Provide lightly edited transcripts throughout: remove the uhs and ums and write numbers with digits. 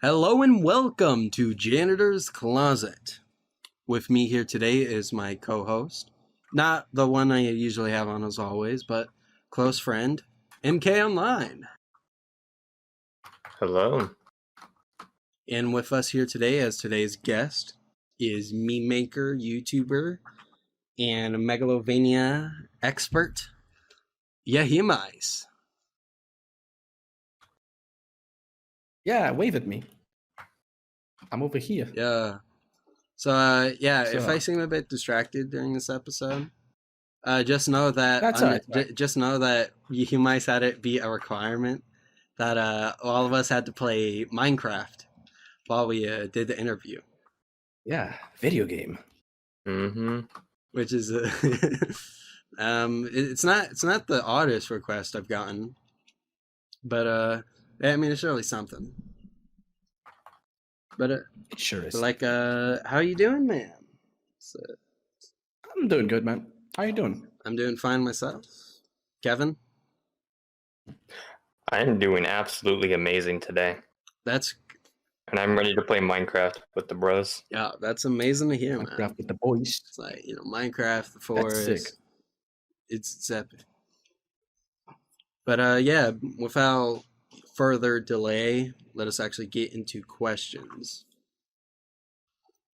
Hello and welcome to Janitor's Closet. With me here today is my co-host, not the one I usually have on as always, but close friend, MK Online. Hello. And with us here today as today's guest is meme maker, YouTuber, and Megalovania expert, Yahiamice. Yeah, wave at me. I'm over here. Yeah. So, if I seem a bit distracted during this episode, just know that That's all right. Just know that Yahiamice had it be a requirement that all of us had to play Minecraft while we did the interview. Yeah, video game. Mm-hmm. Which is it's not the oddest request I've gotten, but I mean it's really something. But It sure is. like how you doing, man? So, I'm doing good, man. How you doing? I'm doing fine myself. Kevin? I'm doing absolutely amazing today. And I'm ready to play Minecraft with the bros. Yeah, that's amazing to hear, Minecraft man. with the boys. It's like, Minecraft, the forest. That's sick. It's epic. But yeah, without further delay, let us actually get into questions.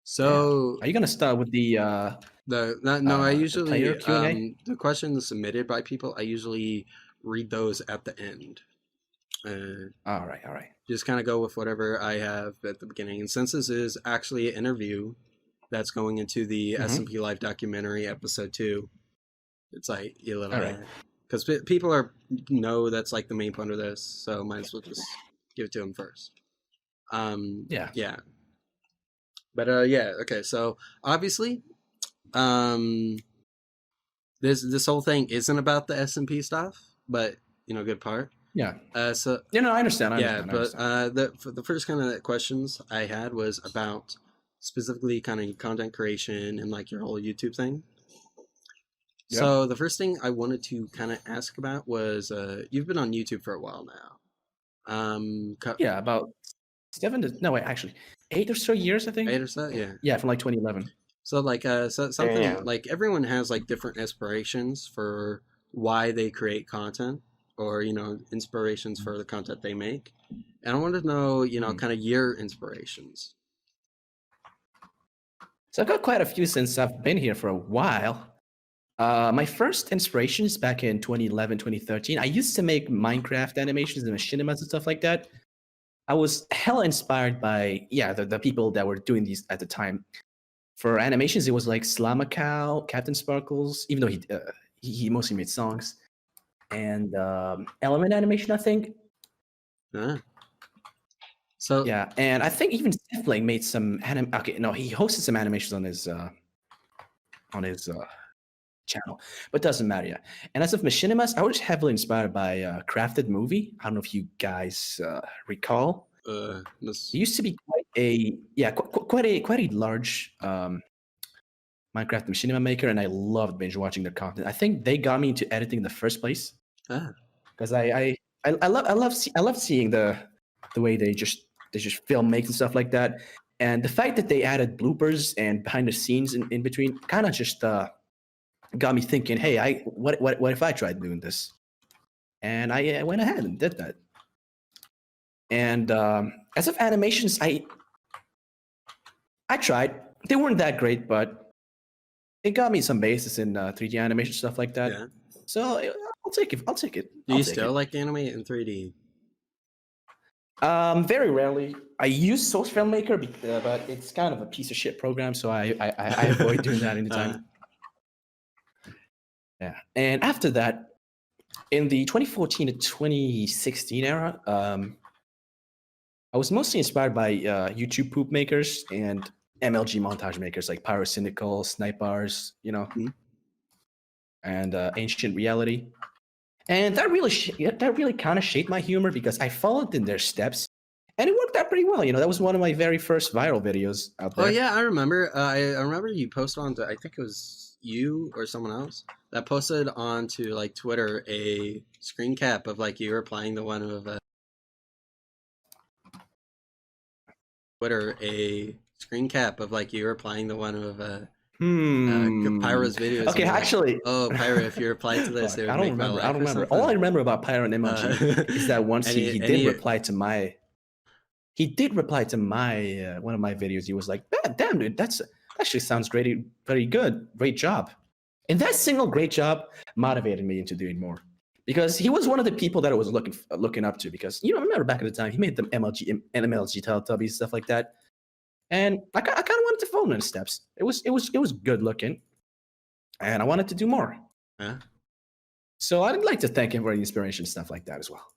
So, Are you gonna start with the I usually player Q&A? the questions submitted by people, I usually read those at the end. All right. Just kind of go with whatever I have at the beginning. And since this is actually an interview that's going into the S&P Live documentary episode 2, it's like a little bit. Because people know that's like the main point of this, so might as well just give it to them first. Yeah. But okay. So obviously, this whole thing isn't about the S&P stuff, but good part. Yeah. So I understand. the first kind of questions I had was about specifically kind of content creation and like your whole YouTube thing. Yep. So the first thing I wanted to kind of ask about was you've been on YouTube for a while now. About 8 or so years, I think. 8 or so, yeah. Yeah, from like 2011. So like something like everyone has like different inspirations for why they create content, or inspirations for the content they make, and I wanted to know kind of your inspirations. So I've got quite a few since I've been here for a while. My first inspirations back in 2011, 2013, I used to make Minecraft animations and machinimas and stuff like that. I was hella inspired by the people that were doing these at the time. For animations, it was like Slamacow, Captain Sparkles, even though he mostly made songs, and Element Animation, I think. So yeah, and I think even Sifling made some he hosted some animations on his channel, but doesn't matter. Yeah, and as of machinimas, I was heavily inspired by Crafted Movie. I don't know if you guys recall. It used to be quite a large Minecraft machinima maker, and I loved binge watching their content. I think they got me into editing in the first place because I love seeing the way they just film makes and stuff like that, and the fact that they added bloopers and behind the scenes in between kind of just got me thinking, hey, what if I tried doing this? And I went ahead and did that. And as of animations, I tried. They weren't that great, but it got me some basis in 3D animation, stuff like that. Yeah. So I'll take it. Do you still like animate in 3D? Very rarely. I use Source Filmmaker, but it's kind of a piece of shit program, so I avoid doing that anytime. Yeah. And after that, in the 2014 to 2016 era, I was mostly inspired by YouTube poop makers and MLG montage makers like Pyrocynical, Snipebars, and Ancient Reality. And that really kind of shaped my humor because I followed in their steps, and it worked out pretty well. That was one of my very first viral videos out there. Oh yeah, I remember. I remember you posted on I think it was you or someone else that posted onto like Twitter a screen cap of like you were playing the one of Twitter a screen cap of like you replying to one of Pyro's videos. Okay, actually, like, oh Pyro, if you replied to this, fuck, it would I don't make my remember. life. I don't or remember. something. All I remember about Pyro and MLG is that once he did reply to my. He did reply to my one of my videos. He was like, "Damn, dude, that actually sounds great, very good, great job." And that single great job motivated me into doing more, because he was one of the people that I was looking up to. Because I remember back at the time he made the MLG Teletubbies, stuff like that, and I kind of wanted to follow in his steps. It was good looking, and I wanted to do more. Huh? So I'd like to thank him for the inspiration, stuff like that as well.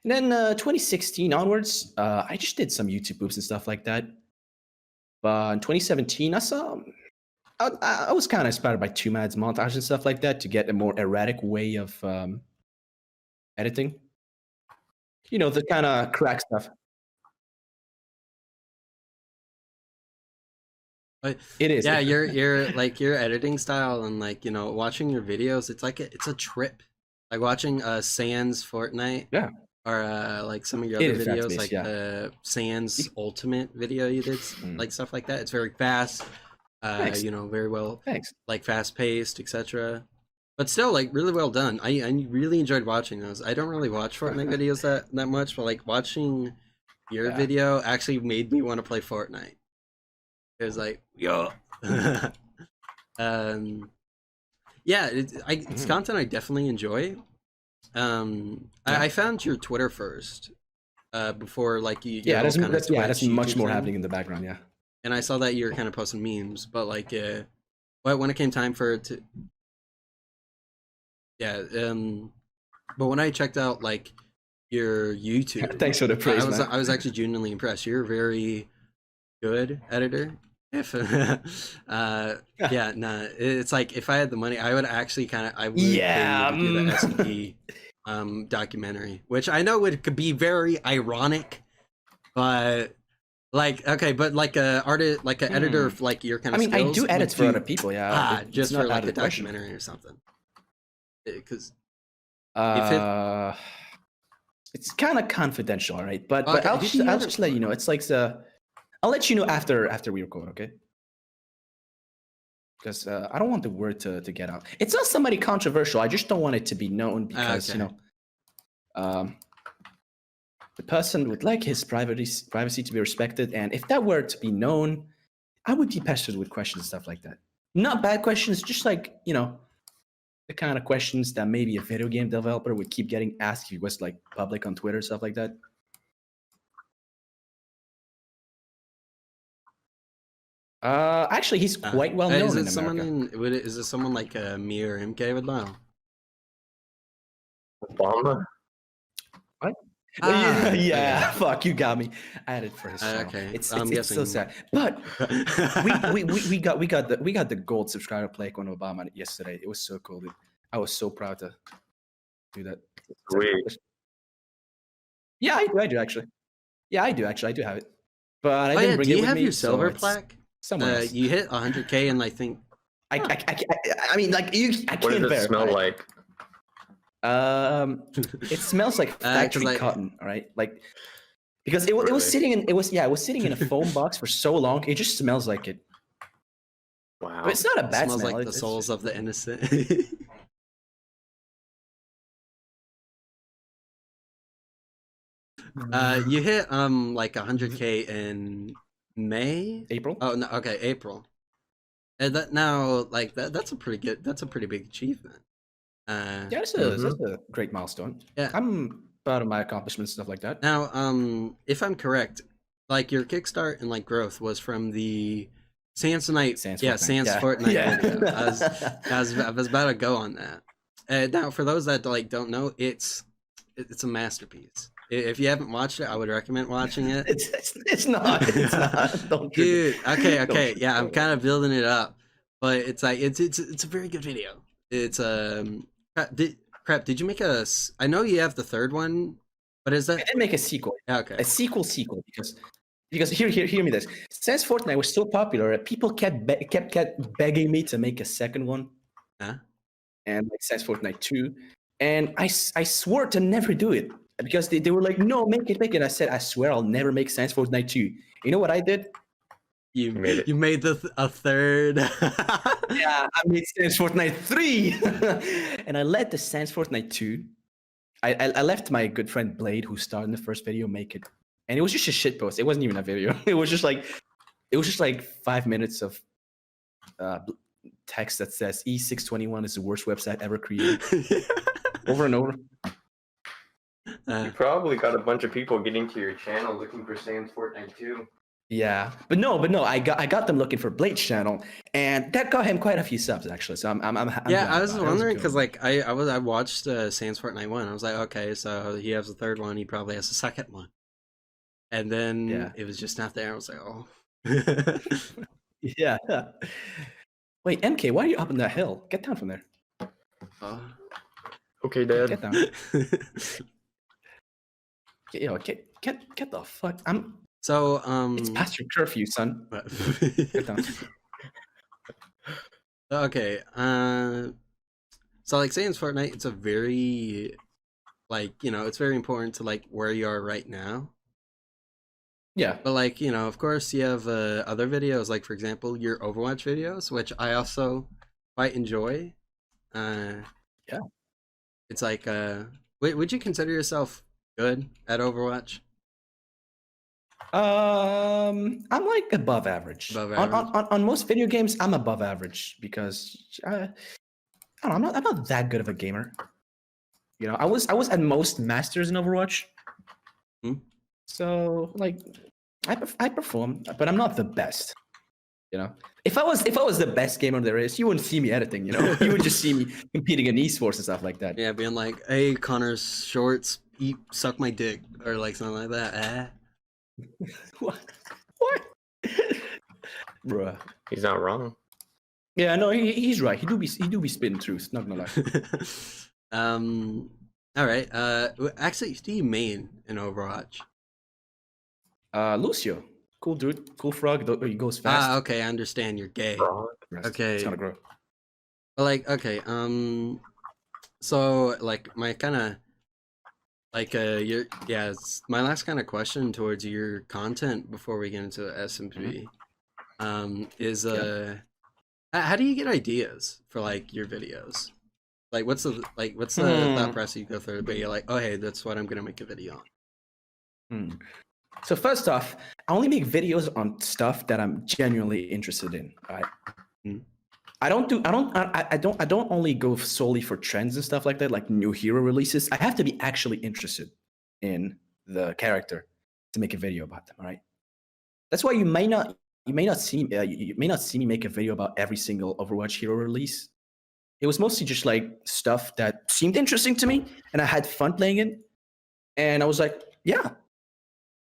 And then 2016 onwards, I just did some YouTube boops and stuff like that. But in 2017, I was kind of inspired by 2Mad's montage and stuff like that to get a more erratic way of editing. The kind of crack stuff. It is. Yeah, your like your editing style and like watching your videos. It's like it's a trip. Like watching Sans Fortnite. Yeah. Or like some of your other videos, like the Sans Ultimate video you did, like stuff like that. It's very fast, very well, like fast paced, etc. But still, like really well done. I really enjoyed watching those. I don't really watch Fortnite videos that much, but like watching your video actually made me want to play Fortnite. It was like, yo, it's content I definitely enjoy. I found your Twitter first, before like you. That's much more happening in the background. Yeah, and I saw that you were kind of posting memes, but like, but when it came time for it to, but when I checked out like your YouTube, thanks for the praise. I was actually genuinely impressed. You're a very good editor. If it's like if I had the money, I would actually pay you to do the SMP documentary, which I know could be very ironic, but like like a artist, like an editor of like your kind of. I do edits for other people, just for like a documentary or something. Because it's kind of confidential, all right? But I'll just let you know. It's like I'll let you know after we record, okay? Because I don't want the word to get out. It's not somebody controversial. I just don't want it to be known because the person would like his privacy to be respected, and if that were to be known, I would be pestered with questions and stuff like that. Not bad questions, just like the kind of questions that maybe a video game developer would keep getting asked if he was like public on Twitter, stuff like that. Actually, he's quite well known in America. Is it someone like me or MK would know? Obama? What? Fuck, you got me. I had it for his channel. Okay, it's so sad. But we got the gold subscriber plaque on Obama yesterday. It was so cool, dude. I was so proud to do that. Sweet. Yeah, I do actually. Yeah, I do actually. I do have it. But I didn't bring it with me. Do you have your silver plaque? Somewhere you hit 100K and I think. I mean, like I can't verify. What does it smell like? It smells like factory cotton, all right? Like because it was sitting in a foam box for so long, it just smells like it. Wow. But it's not a bad smell. It smells like the souls of the innocent. You hit like 100K in April. Oh no, okay, April. And that's a pretty big achievement. That's a great milestone. Yeah, I'm proud of my accomplishments, stuff like that. Now, if I'm correct, like your kickstart and like growth was from the Sans Fortnite video. I was about to go on that. Now, for those that like don't know, it's a masterpiece. If you haven't watched it, I would recommend watching it. It's not. Don't dude. Okay. Yeah, I'm kind of building it up, but it's like it's a very good video. It's did you make a? I know you have the third one, but is that? I did make a sequel. Okay. A sequel because hear me this. Since Fortnite was so popular, people kept begging me to make a second one. Huh? And like since Fortnite 2, and I swore to never do it. because they were like, no, make it. I said, I swear I'll never make Sans Fortnite 2. You know what I did? You made it. You made a third. Yeah, I made Sans Fortnite 3. And I let the Sans Fortnite 2. I left my good friend Blade, who starred in the first video, make it. And it was just a shit post. It wasn't even a video. It was just like 5 minutes of text that says E621 is the worst website ever created. Over and over. You probably got a bunch of people getting to your channel looking for Sans Fortnite 2. Yeah, but no, I got them looking for Blade's channel, and that got him quite a few subs actually. So I'm yeah, glad I was about it. wondering That because like I watched Sans Fortnite 1. I was like, okay, so he has the third one. He probably has the second one, and then it was just not there. I was like, oh. Yeah. Wait, MK, why are you up on that hill? Get down from there. Okay, Dad. Get down. Get the fuck. So It's past your curfew, son. Get down. Okay. So like Sans Fortnite, it's a very it's very important to like where you are right now. Yeah. But like, of course you have other videos, like for example, your Overwatch videos, which I also quite enjoy. Yeah. It's like would you consider yourself good at Overwatch? I'm like above average. Above average? On most video games, I'm above average because I don't know, I'm not that good of a gamer. I was at most masters in Overwatch. So like I perform, but I'm not the best. If I was the best gamer there is, you wouldn't see me editing. You would just see me competing in esports and stuff like that. Yeah, being like, hey, Connor's shorts, suck my dick, or like something like that. What? Bruh. He's not wrong. Yeah, no, he's right. He do be spitting truth. Not gonna lie. All right. Actually, who do you main in Overwatch? Lucio, cool dude, cool frog. He goes fast. Okay, I understand. You're gay. Frog. Okay. It's gonna grow. But like, okay. So like my kind of like it's my last kind of question towards your content before we get into SMP. Is how do you get ideas for like your videos? Like what's the thought process you go through, but you're like, oh hey, that's what I'm gonna make a video on. So first off, I only make videos on stuff that I'm genuinely interested in. Right? I don't only go solely for trends and stuff like that, like new hero releases. I have to be actually interested in the character to make a video about them. All right. That's why you may not see me make a video about every single Overwatch hero release. It was mostly just like stuff that seemed interesting to me, and I had fun playing it. And I was like, yeah,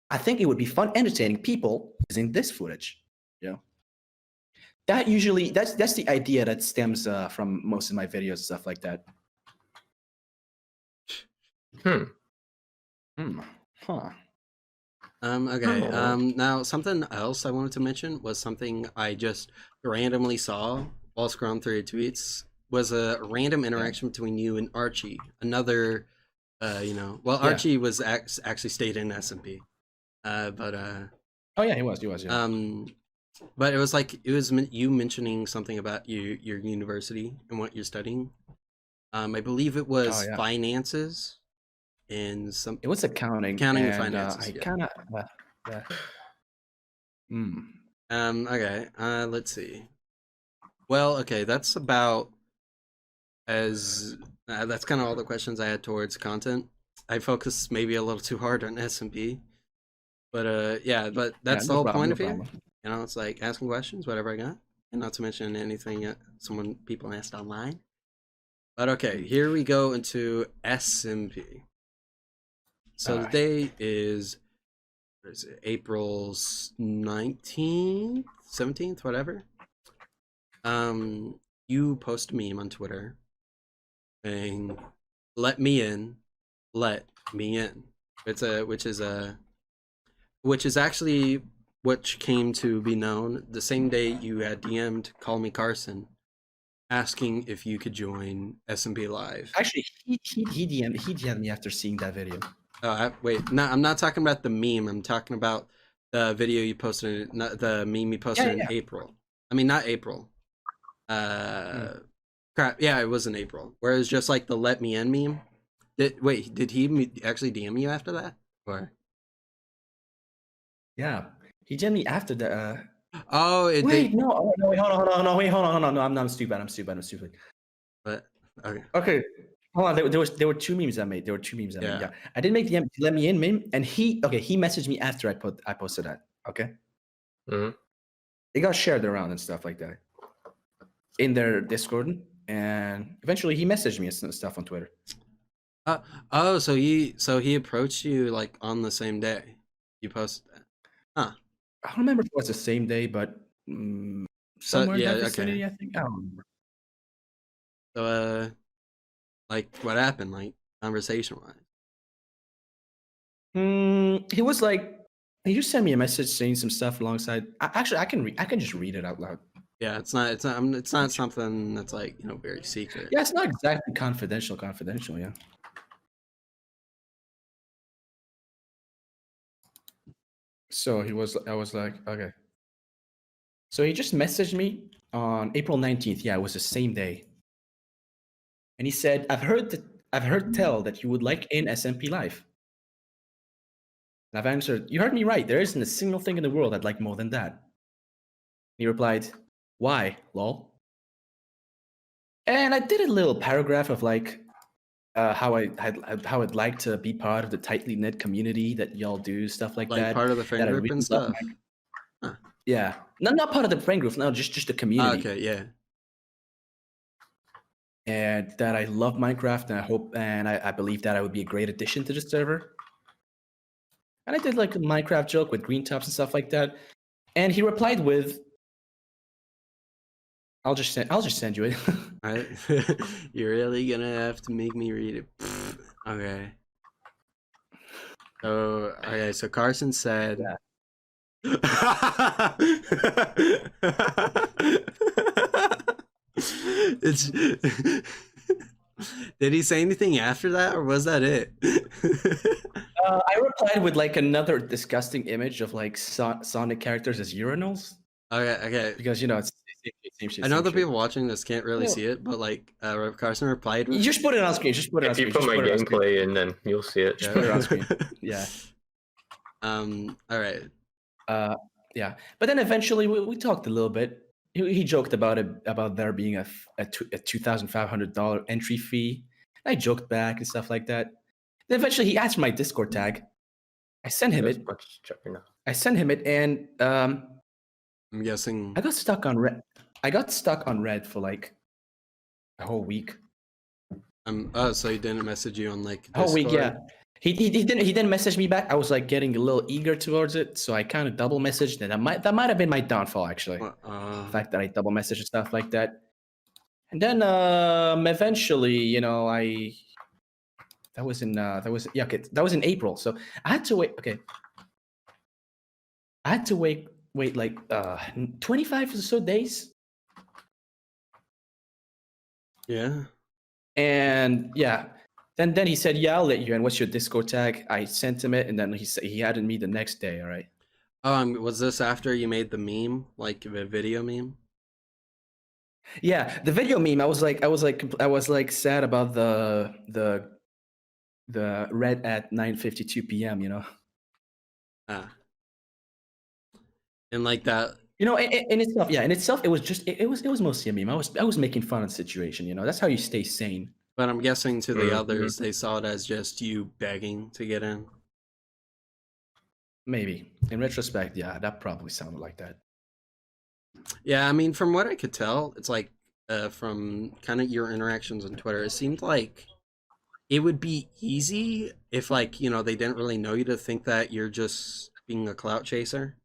I think it would be fun entertaining people using this footage. That's the idea that stems from most of my videos and stuff like that. Okay. Now something else I wanted to mention was something I just randomly saw while scrolling through your tweets. Was a random interaction between you and Archie. Another, Archie was actually stayed in SMP. But oh yeah, he was. Yeah. But it was you mentioning something about your university and what you're studying. I believe it was finances and some. It was accounting and finances. I kind of. Okay. Let's see. Well, okay. That's about that's kind of all the questions I had towards content. I focused maybe a little too hard on SMP. But but that's the whole point of it. It's like asking questions, whatever I got, and not to mention anything people asked online. But okay, here we go into SMP. So today is April 19th, 17th, whatever. You post a meme on Twitter saying, "Let me in, let me in." Which is actually what came to be known the same day you had DM'd Call Me Carson, asking if you could join SMP Live. Actually, he DM'd me after seeing that video. Wait, no, I'm not talking about the meme. I'm talking about the video you posted, not the meme you posted in April. I mean, not April. Crap. Yeah, it was in April. Where it's just like the "Let Me In" meme. Did he actually DM you after that? Or Yeah, he DM'd me after the. Oh, wait, wait, hold on, no, I'm stupid. But okay. Okay, hold on. There were two memes I made. Yeah, I didn't make the "Let Me In" meme, and he messaged me after I posted that. Okay. Mm-hmm. It got shared around and stuff like that in their Discord, and eventually he messaged me and stuff on Twitter. So he approached you like on the same day you posted that. Huh. I don't remember if it was the same day, but somewhere in that vicinity, I think. I don't remember. So like what happened, like conversation wise? He was like, he just sent me a message saying some stuff alongside. Actually, I can just read it out loud. Yeah, it's not something that's like, you know, very secret. Yeah, it's not exactly confidential. Yeah. So I was like, okay. So he just messaged me on April 19th. Yeah, it was the same day. And he said, I've heard tell that you would like in SMP Live. And I've answered, you heard me right. There isn't a single thing in the world I'd like more than that. He replied, why, lol? And I did a little paragraph of like how I'd like to be part of the tightly knit community that y'all do, stuff like that. Part of the friend group and stuff. Huh. Yeah, not part of the friend group. No, just the community. Okay, yeah. And that I love Minecraft, and I believe that I would be a great addition to the server. And I did like a Minecraft joke with green tops and stuff like that. And he replied with, I'll just send you it. All right. You're really gonna have to make me read it. Okay. So Carson said, it's Did he say anything after that, or was that it? I replied with like another disgusting image of like Sonic characters as urinals. Okay. Because, you know, it's same shit. I know the people watching this can't really see it, but like Carson replied with, you just put it on screen. If you put my gameplay in, then you'll see it. Just put it on screen. Yeah. All right. Yeah, but then eventually we talked a little bit. He joked about there being a $2,500 entry fee. I joked back and stuff like that. Then eventually he asked for my Discord tag. I sent him it. And I'm guessing I got stuck on red. I got stuck on red for like a whole week. So he didn't message you on like Discord? A whole week, yeah. He didn't message me back. I was like getting a little eager towards it, so I kind of double messaged, and that might have been my downfall actually. The fact that I double messaged and stuff like that. And then eventually, you know, that was in April. So I had to wait. Okay, I had to wait like 25 or so days. Yeah. And yeah. Then he said, yeah, I'll let you in. What's your Discord tag? I sent him it, and then he added me the next day, all right? Was this after you made the meme, like the video meme? Yeah, the video meme. I was like sad about the red at 9:52 p.m., you know? And like that, you know, in itself, it was mostly a meme. I was making fun of the situation, you know. That's how you stay sane. But I'm guessing to the others, they saw it as just you begging to get in. Maybe. In retrospect, yeah, that probably sounded like that. Yeah, I mean, from what I could tell, it's like from kind of your interactions on Twitter, it seemed like it would be easy if, like, you know, they didn't really know you to think that you're just being a clout chaser.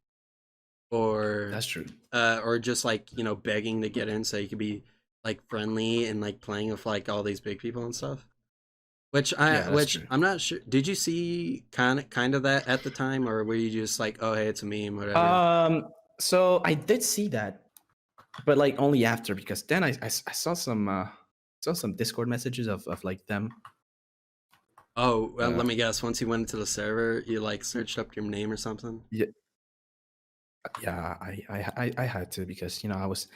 Or that's true. Or just like, you know, begging to get in so you could be like friendly and like playing with like all these big people and stuff. Which I'm not sure. Did you see kind of that at the time, or were you just like, oh hey, it's a meme, whatever? So I did see that, but like only after, because then I saw some Discord messages of like them Oh, well, let me guess. Once you went into the server, you like searched up your name or something? Yeah, I had to, because I was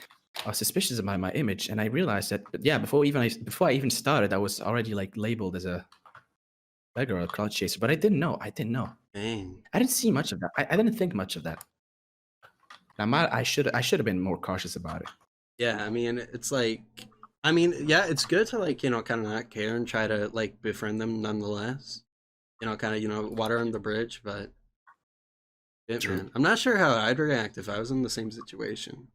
suspicious about my image, and I realized that. But yeah, before I even started, I was already like labeled as a beggar or a cloud chaser. But I didn't know. Dang. I didn't see much of that. I didn't think much of that. I should have been more cautious about it. Yeah, I mean, it's like, yeah, it's good to like, kind of not care and try to like befriend them nonetheless. Kind of, water on the bridge, but man, I'm not sure how I'd react if I was in the same situation.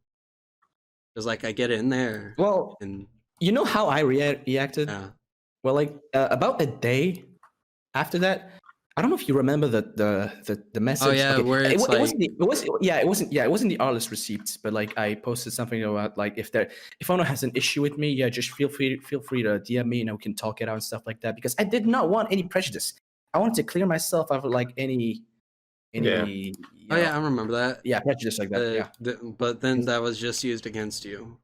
Because like I get in there. Well, and you know how I reacted? Well, like about a day after that, I don't know if you remember the message. Oh yeah, okay. where it's it wasn't the artless receipts, but like I posted something about like if anyone has an issue with me, yeah, just feel free to DM me and we can talk it out and stuff like that, because I did not want any prejudice. I wanted to clear myself of like any oh yeah, I remember that. Yeah, prejudice like that. But then that was just used against you.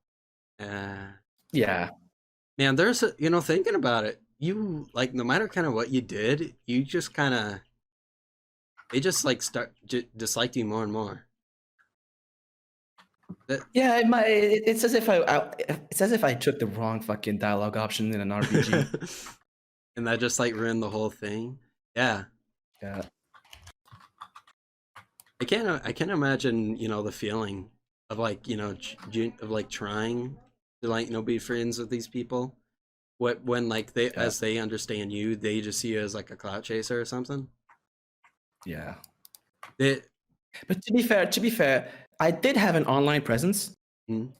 Yeah. Man, there's thinking about it, you like no matter kind of what you did, you just kind of they just like start disliked you more and more. It's as if I took the wrong fucking dialogue option in an RPG. And that just like ruined the whole thing. Yeah. I can't imagine, the feeling of like, of like trying to like, be friends with these people. When like as they understand you, they just see you as like a clout chaser or something. Yeah. But to be fair, I did have an online presence,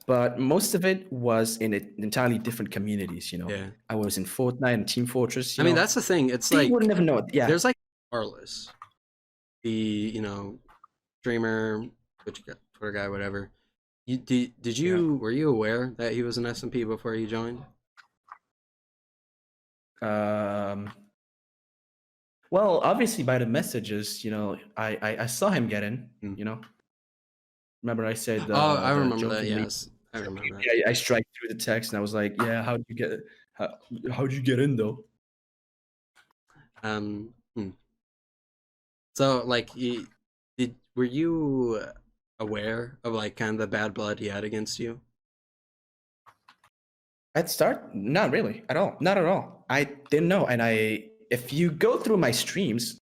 but most of it was in entirely different communities. Yeah. I was in Fortnite and Team Fortress. I mean, that's the thing. It's like you would never know it. Yeah. There's like Carlos, the streamer, Twitter guy, whatever. Were you aware that he was an SMP before he joined? Well, obviously by the messages, I saw him get in. Remember I said? I remember that. Yes, I remember that. Yeah, I strike through the text and I was like, "Yeah, how'd you get in though?" So like, were you aware of like kind of the bad blood he had against you? At start, not really at all. Not at all. I didn't know, and if you go through my streams,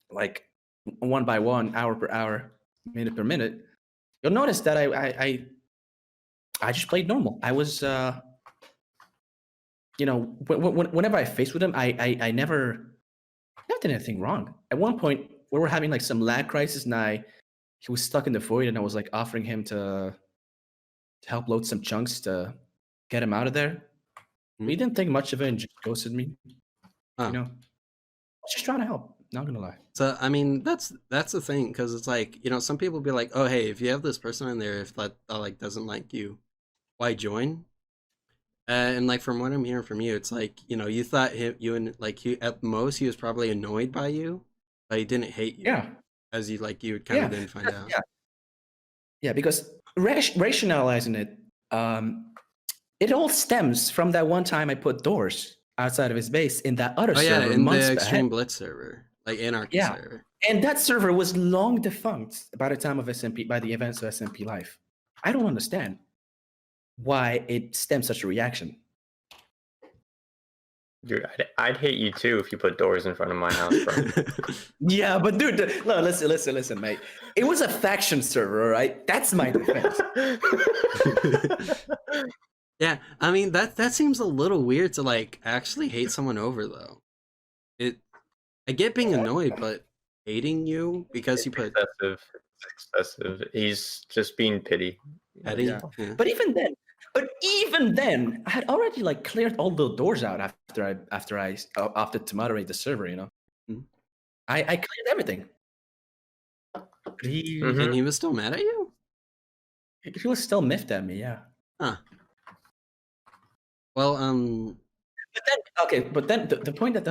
like one by one, hour per hour, minute per minute, you'll notice that I just played normal. I was, whenever I faced with him, I never did anything wrong. At one point, we were having like some lag crisis, and he was stuck in the void, and I was like offering him to help load some chunks to get him out of there. He didn't think much of it and just ghosted me. I was just trying to help. Not gonna lie. So I mean, that's the thing, because it's like, some people be like, oh hey, if you have this person in there, if that like doesn't like you, why join? And like from what I'm hearing from you, it's like, you thought at most he was probably annoyed by you, but he didn't hate you. Yeah. As you would kind of then find out. Yeah, because rationalizing it, it all stems from that one time I put doors outside of his base in that other server. In the Extreme Blitz server, like Anarchy server. And that server was long defunct by the time of by the events of SMP Life. I don't understand why it stemmed such a reaction. Dude, I'd hate you too if you put doors in front of my house, bro. Yeah, but dude, no, listen, mate. It was a faction server, all right? That's my defense. Yeah, I mean that seems a little weird to like actually hate someone over though. I get being annoyed, but hating you because you put excessive. He's just being petty. Yeah. But even then, I had already like cleared all the doors out after I opted to moderate the server. I cleared everything. And he was still mad at you? He was still miffed at me, yeah. Huh. Well, but then the point that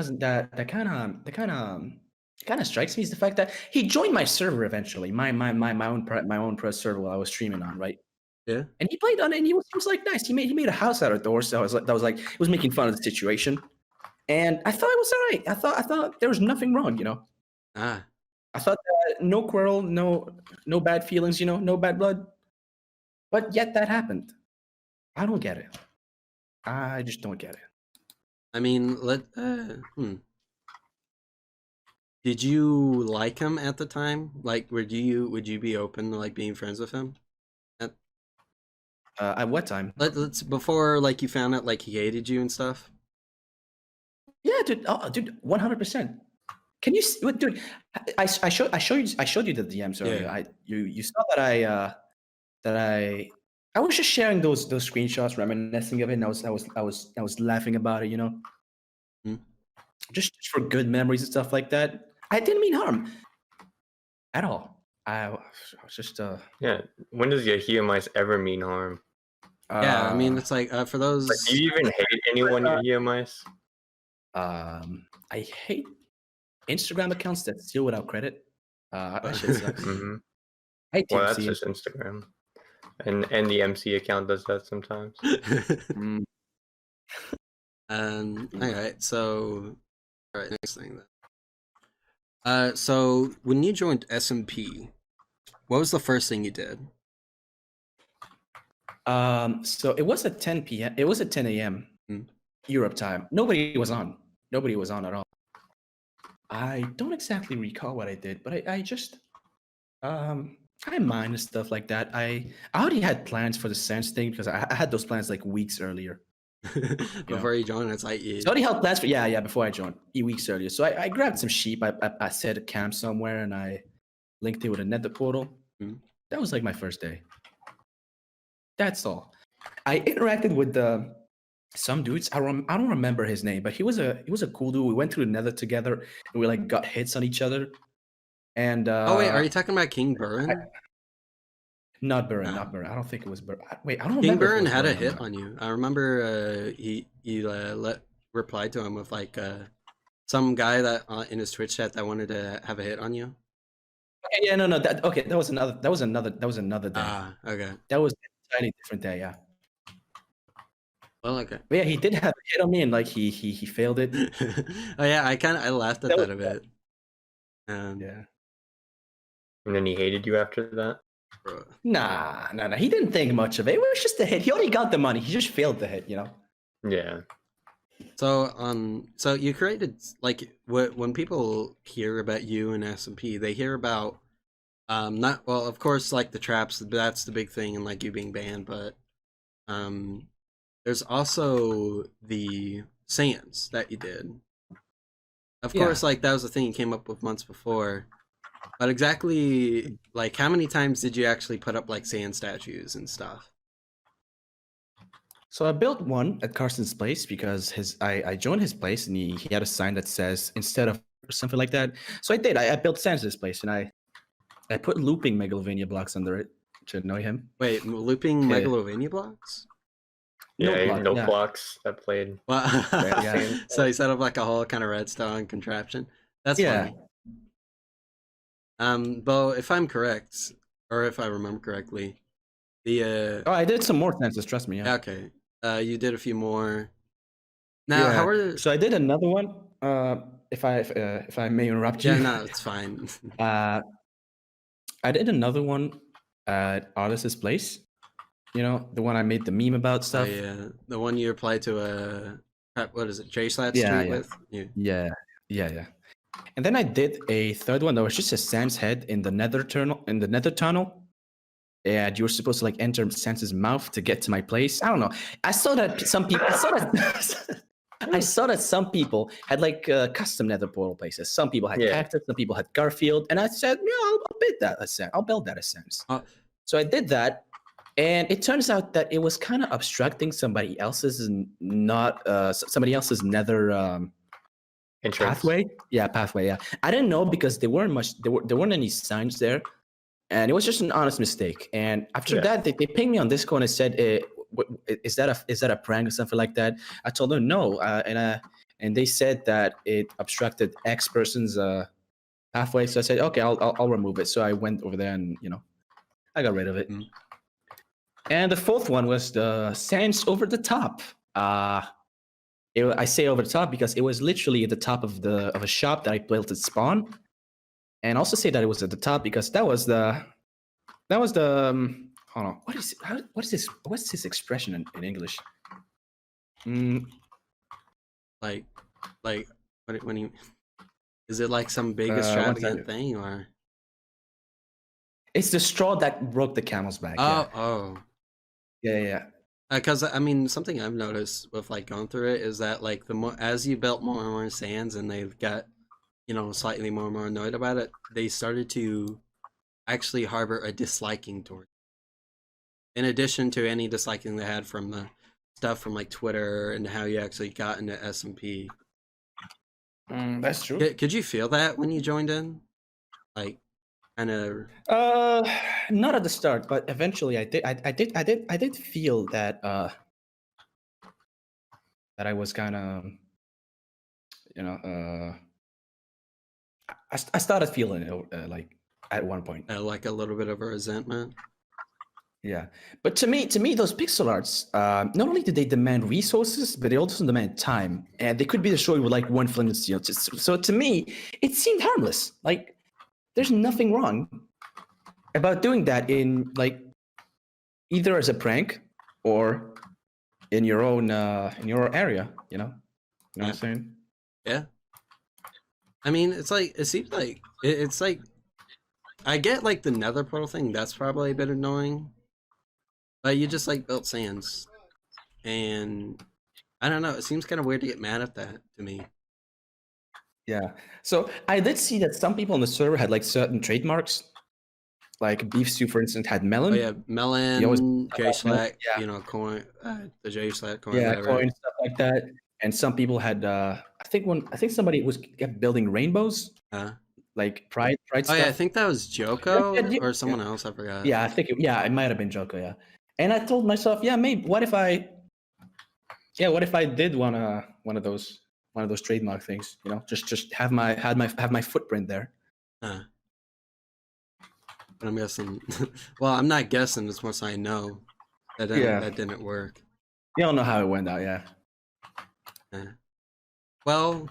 kind of strikes me is the fact that he joined my server eventually, my own press server while I was streaming on, right? Yeah. And he played on it, and he was like nice. He made a house out of doors. So it was making fun of the situation. And I thought it was all right. I thought there was nothing wrong, Ah. I thought that no quarrel, no bad feelings, no bad blood. But yet that happened. I don't get it. I just don't get it. I mean, Did you like him at the time? Like, would you be open to like being friends with him? At what time? Let's before like you found out like he hated you and stuff. Yeah, dude. Oh, dude, 100%. Can you, dude? I showed you the DMs earlier. Yeah. You saw that I was just sharing those screenshots, reminiscing of it, and I was laughing about it, just for good memories and stuff like that. I didn't mean harm at all. I was just Yeah. When does Yahiamice ever mean harm? Yeah, I mean it's like for those. Like, do you even hate anyone, Yahiamice? I hate Instagram accounts that steal without credit. That shit sucks. Mm-hmm. I hate Well, that's TMC. just Instagram, and the MC account does that sometimes. All right, so all right, next thing then. So when you joined SMP, what was the first thing you did? So it was at 10 p.m. It was at 10 a.m. Europe time. Nobody was on. Nobody was on at all. I don't exactly recall what I did, but I just I mined stuff like that. I already had plans for the Sense thing because I had those plans like weeks earlier. Before you joined, it's like So I already had plans for before I joined, weeks earlier. So I grabbed some sheep. I set a camp somewhere and I linked it with a nether portal. That was like my first day. That's all. I interacted with some dudes. I don't remember his name, but he was a cool dude. We went through the nether together and we like got hits on each other. And oh wait, are you talking about King Burren? Not Burren, not Burren. I don't think it was Burren. Wait, I don't King remember. Burren had a hit on you. I remember replied to him with like some guy that in his Twitch chat that wanted to have a hit on you. Okay, yeah, no, that was another day. Ah, okay. That was a entirely different day, yeah. Well, okay. But yeah, he did have a hit on me, and like he failed it. Oh yeah, I laughed at that a bit. Yeah. And then he hated you after that? Nah. He didn't think much of it. It was just a hit. He already got the money. He just failed the hit, Yeah. So so you created like when people hear about you and SMP, they hear about not well, of course, like the traps. That's the big thing, and like you being banned, but there's also the sands that you did. Of course, like that was the thing you came up with months before. But exactly, like, how many times did you actually put up like sand statues and stuff? So I built one at Carson's place because I joined his place and he had a sign that says instead of something like that. So I did. I built sands at his place and I put looping Megalovania blocks under it to annoy him. Wait, looping Megalovania blocks? Yeah, no blocks that played. Well, so he set up like a whole kind of redstone contraption. That's funny. Though if I'm correct, or if I remember correctly, the I did some more census, trust me. Yeah. Okay. You did a few more. Now, how are so I did another one. If I may interrupt you. Yeah, no, it's fine. I did another one at Artist's place. The one I made the meme about stuff. Oh, yeah, the one you applied to what is it, J-Slat Street with? Yeah. And then I did a third one that was just a Sans head in the nether tunnel. And you were supposed to like enter Sans's mouth to get to my place. I don't know. I saw that some people had like custom nether portal places. Some people had Cactus, some people had Garfield, and I said, I'll build that a Sans. I'll build that a Sans. So I did that. And it turns out that it was kind of obstructing somebody else's nether pathway. Yeah, pathway. Yeah, I didn't know because there weren't any signs there, and it was just an honest mistake. And after that, they pinged me on Discord and said, "Is that a prank or something like that?" I told them no, and they said that it obstructed X person's pathway. So I said, "Okay, I'll remove it." So I went over there and I got rid of it. And the fourth one was the Sans over the top. I say over the top because it was literally at the top of a shop that I built at spawn, and also say that it was at the top because that was the hold on, what's this expression in English? Like when you is it like some big extravagant thing or? It's the straw that broke the camel's back. Yeah. Because I mean, something I've noticed with like going through it is that like the more as you built more and more sands, and they've got slightly more and more annoyed about it, they started to actually harbor a disliking toward it. In addition to any disliking they had from the stuff from like Twitter and how you actually got into SMP. That's true. Could you feel that when you joined in? Like, kind of. Not at the start, but eventually I did. I did feel that that I was kind of, I started feeling it like at one point. Like a little bit of a resentment. Yeah, but to me, those pixel arts, not only did they demand resources, but they also demand time, and they could be destroyed with like one flint and steel. So to me, it seemed harmless. Like, there's nothing wrong about doing that in like either as a prank or in your own area. You know what I'm saying? Yeah. I mean, it seems like it's like I get like the nether portal thing. That's probably a bit annoying. But you just like built sands, and I don't know. It seems kind of weird to get mad at that to me. Yeah. So I did see that some people on the server had like certain trademarks, like Beef Stew, for instance, had melon. Oh yeah, melon, J Slack, coin, the J Slack coin, coin, stuff like that. And some people had, I think somebody kept building rainbows. Like pride stuff. Oh yeah, I think that was Joko or someone else. I forgot. Yeah, I think it might have been Joko. Yeah. And I told myself, yeah, maybe what if I did one of those trademark things, just have my footprint there. But I'm guessing. Well, I'm not guessing. It's more so I know that didn't work. You don't know how it went out, yeah. Well,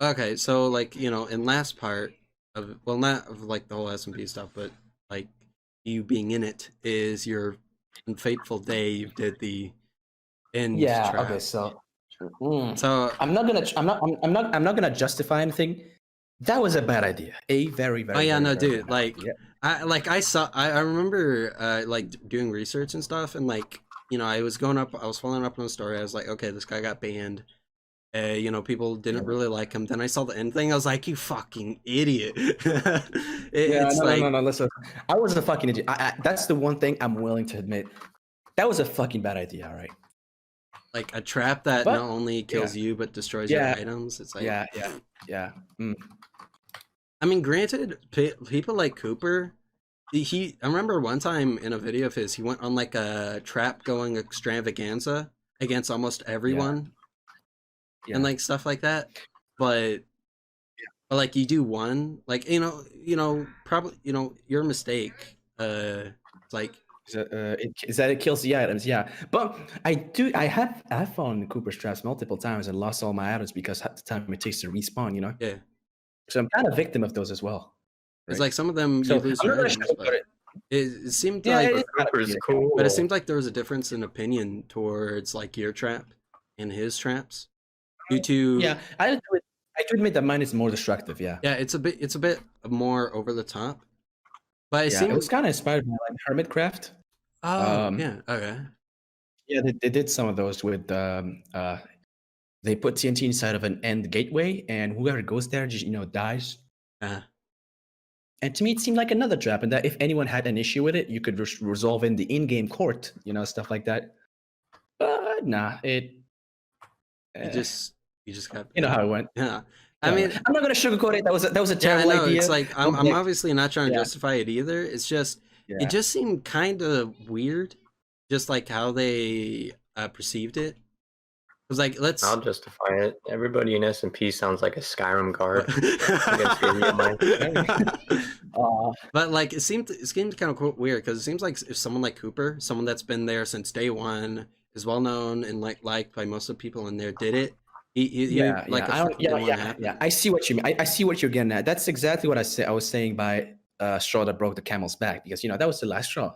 okay, so like in last part of not of like the whole SMP stuff, but like you being in it is your fateful day. You did the end. Yeah. Trap. Okay. So I'm not gonna justify anything. That was a bad idea. A very, very. Oh yeah, very, no, very dude. Like, I remember like doing research and stuff, and like I was following up on the story. I was like, okay, this guy got banned. People didn't really like him. Then I saw the end thing. I was like, you fucking idiot. No, listen. I was a fucking idiot. That's the one thing I'm willing to admit. That was a fucking bad idea, all right? Like a trap that not only kills you, but destroys your items. It's like... Yeah. I mean, granted, people like Cooper, I remember one time in a video of his, he went on like a trap-going extravaganza against almost everyone. Yeah. And like stuff like that, but like you do one, like probably your mistake. Like is that it kills the items, yeah. But I have fallen Cooper's traps multiple times and lost all my items because at the time it takes to respawn. Yeah. So I'm kind of a victim of those as well. Right? It's like some of them you lose your items, but it seemed like Cooper's cool, but it seemed like there was a difference in opinion towards like your trap and his traps. Due to I do admit that mine is more destructive. Yeah, it's a bit more over the top, but it was kind of inspired by like Hermitcraft. Okay. Yeah, they did some of those with they put TNT inside of an end gateway, and whoever goes there just dies. And to me, it seemed like another trap, and that if anyone had an issue with it, you could resolve in the in-game court, stuff like that. But nah, you just got. You know how it went. Yeah, I mean, I'm not gonna sugarcoat it. That was a terrible idea. It's like I'm obviously not trying to justify it either. It's just it just seemed kind of weird, just like how they perceived it. It was like I'll justify it. Everybody in SMP sounds like a Skyrim guard. But like it seemed kind of weird because it seems like if someone like Cooper, someone that's been there since day one, is well known and liked by most of the people in there, did it. He Yeah, like yeah, a fucking didn't want to happen. yeah. I see what you mean. I see what you're getting at. That's exactly what I was saying by straw that broke the camel's back, because that was the last straw.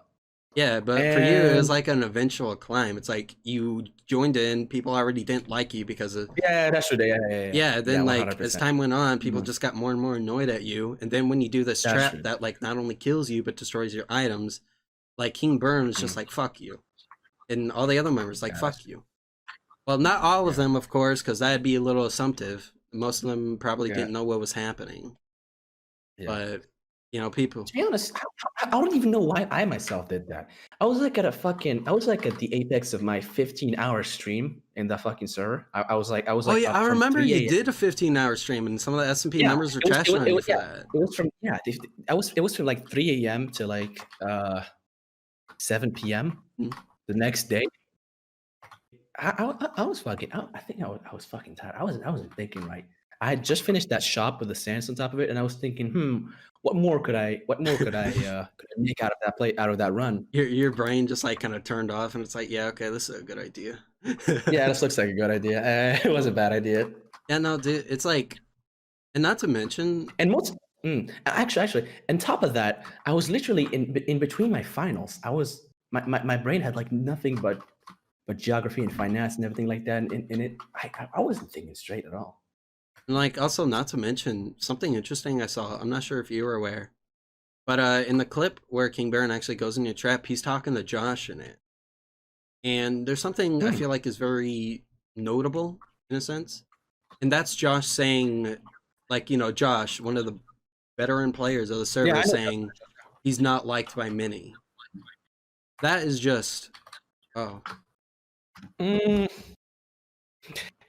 Yeah, but for you, it was like an eventual climb. It's like you joined in, people already didn't like you because of that's true. yeah. Then like 100%. as time went on, people just got more and more annoyed at you. And then when you do this trap that like not only kills you but destroys your items, like King Burn is just like fuck you, and all the other members like fuck you. Well, not all of them, of course, because that'd be a little assumptive. Most of them probably didn't know what was happening. But people. To be honest, I don't even know why I myself did that. I was like at the apex of my 15-hour stream in the fucking server. I was like, oh yeah, I remember you did a 15-hour stream, and some of the SMP members were trashing on you for that. It was from like 3 a.m. to like 7 p.m. the next day. I was fucking. I think I was fucking tired. I wasn't thinking right. I had just finished that shop with the sands on top of it, and I was thinking, what more could I make out of that run? Your brain just like kind of turned off, and it's like, yeah, okay, this is a good idea. Yeah, this looks like a good idea. It was a bad idea. Yeah, no, dude, it's like, and not to mention, and most actually, on top of that, I was literally in between my finals. I was my brain had like nothing but geography and finance and everything like that, and I wasn't thinking straight at all. And like, also not to mention something interesting I saw. I'm not sure if you were aware, but in the clip where King Baron actually goes in your trap, he's talking to Josh in it, and there's something I feel like is very notable in a sense, and that's Josh saying, like, Josh, one of the veteran players of the server, saying he's not liked by many. That is just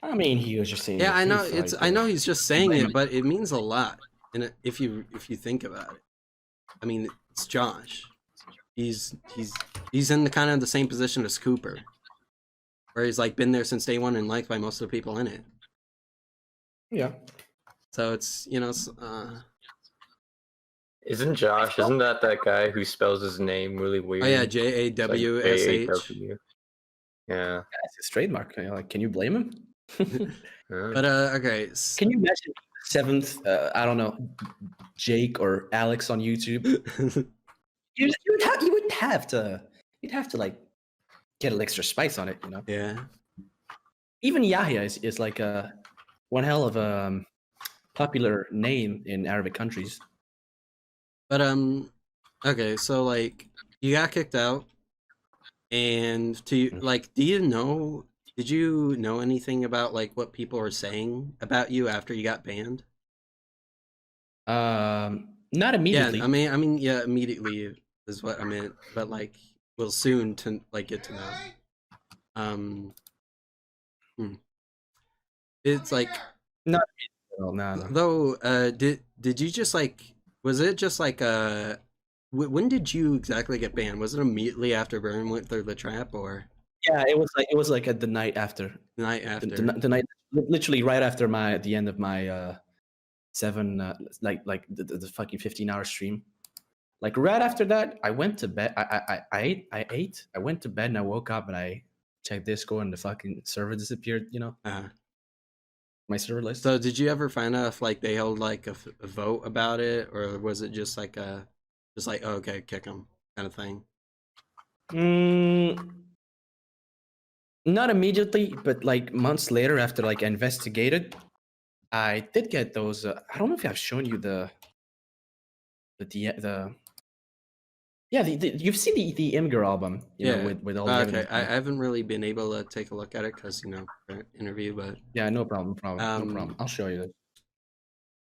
I mean, he was just saying. Yeah, I know I know he's just saying it, but it means a lot. And if you think about it, I mean, it's Josh. He's in the kind of the same position as Cooper, where he's like been there since day one and liked by most of the people in it. Yeah. So it's Isn't that guy who spells his name really weird? Oh yeah, Jawsh. Yeah, that's his trademark. Like, can you blame him? But okay. Can you imagine seventh? I don't know, Jake or Alex on YouTube. You'd have to like get an extra spice on it, Yeah. Even Yahya is like one hell of a popular name in Arabic countries. But okay, so like you got kicked out, and did you know anything about like what people were saying about you after you got banned? Not immediately. Yeah, I mean, yeah, immediately is what I meant, but like we'll soon to like get to know. It's like not no. Though, did you just like? Was it just like when did you exactly get banned? Was it immediately after Burn went through the trap, or? Yeah, it was like at the night after. The night after. The night, literally right after the end of my 7 like the fucking 15-hour stream. Like right after that, I went to bed. I ate. I went to bed and I woke up and I checked Discord and the fucking server disappeared. My server list. So did you ever find out if like they held like a vote about it, or was it just like oh, okay, kick them kind of thing? Not immediately, but like months later, after like I investigated, I did get those. I don't know if I've shown you the you've seen the Imgur album, with all the okay. I haven't really been able to take a look at it because interview, but yeah, no problem. No problem. I'll show you this.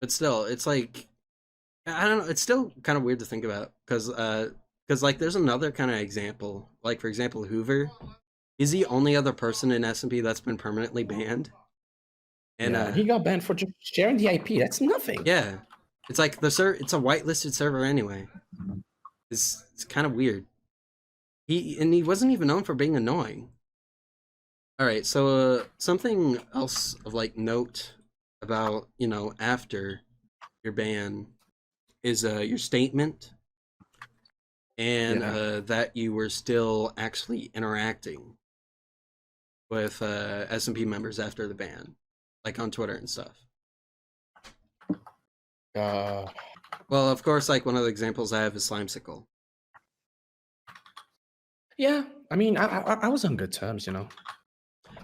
But still, it's like I don't know. It's still kind of weird to think about because like there's another kind of example. Like for example, Hoover is the only other person in SMP that's been permanently banned. And he got banned for just sharing the IP. That's nothing. Yeah, it's like it's a whitelisted server anyway. It's kind of weird. He wasn't even known for being annoying. All right, so something else of like note about after your ban is your statement and that you were still actually interacting. with SMP members after the ban, like on Twitter and stuff? Well, of course, like one of the examples I have is Slimesicle. Yeah, I mean, I was on good terms, you know.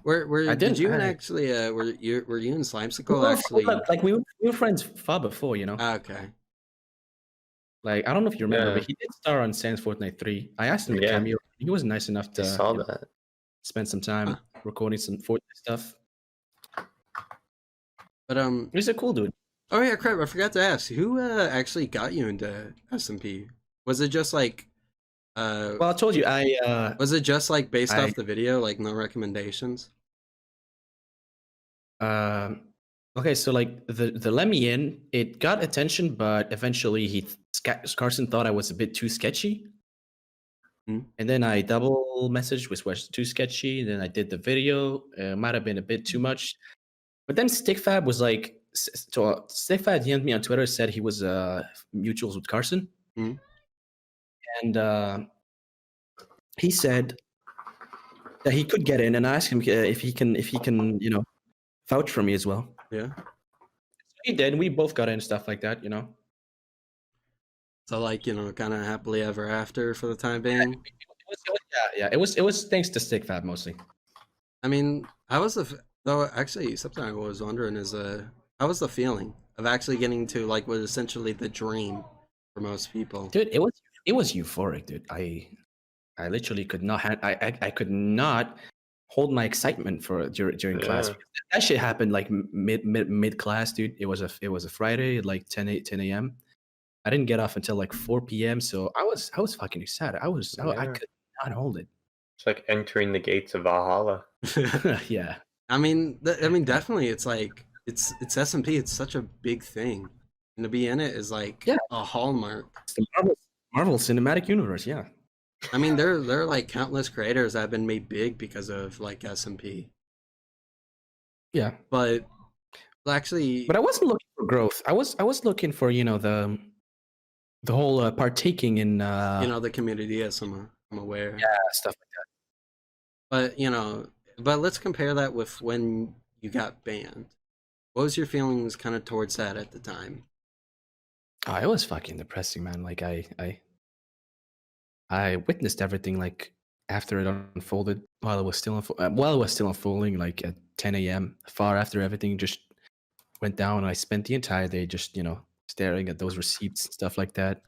Did you actually were you in Slimesicle actually? Like we were friends far before, you know. Okay. Like I don't know if you remember, but he did star on Sans Fortnite 3. I asked him to cameo. He was nice enough to spend some time recording some Fortnite stuff. But he's a cool dude. Oh yeah, crap! I forgot to ask. Who actually got you into SMP? Was it just like? Well, I told you was it just like based off the video, like no recommendations? Okay, so like the let me in, it got attention, but eventually Carson thought I was a bit too sketchy. And then I double messaged, which was too sketchy. And then I did the video. Might have been a bit too much. But then Stickfab was like, Stickfab DM'd me on Twitter, said he was mutuals with Carson. And he said that he could get in, and I asked him if he can, you know, vouch for me as well. Yeah. So he did. We both got in, stuff like that, you know. So like, you know, kind of happily ever after for the time being. It was thanks to Stickfab mostly. I mean, though actually something I was wondering is how was the feeling of actually getting to like what is essentially the dream for most people? Dude, it was euphoric, dude. I literally could not I could not hold my excitement for during class. That shit happened like mid class, dude. It was a Friday at like 10 a.m. I didn't get off until like 4 p.m. So I was fucking excited. I could not hold it. It's like entering the gates of Valhalla. Yeah. I mean, definitely. It's like it's SMP. It's such a big thing, and to be in it is like a hallmark. It's the Marvel Cinematic Universe. Yeah. I mean, there are like countless creators that have been made big because of like SMP. Yeah. But actually, I wasn't looking for growth. I was looking for, you know, the whole partaking in you know, the community, as I'm aware. Yeah, stuff like that. But you know, let's compare that with when you got banned. What was your feelings kind of towards that at the time? Oh, it was fucking depressing, man. Like I witnessed everything like after it unfolded, while it was still unfolding, like at 10 a.m. far after everything just went down. And I spent the entire day just, you know, staring at those receipts and stuff like that.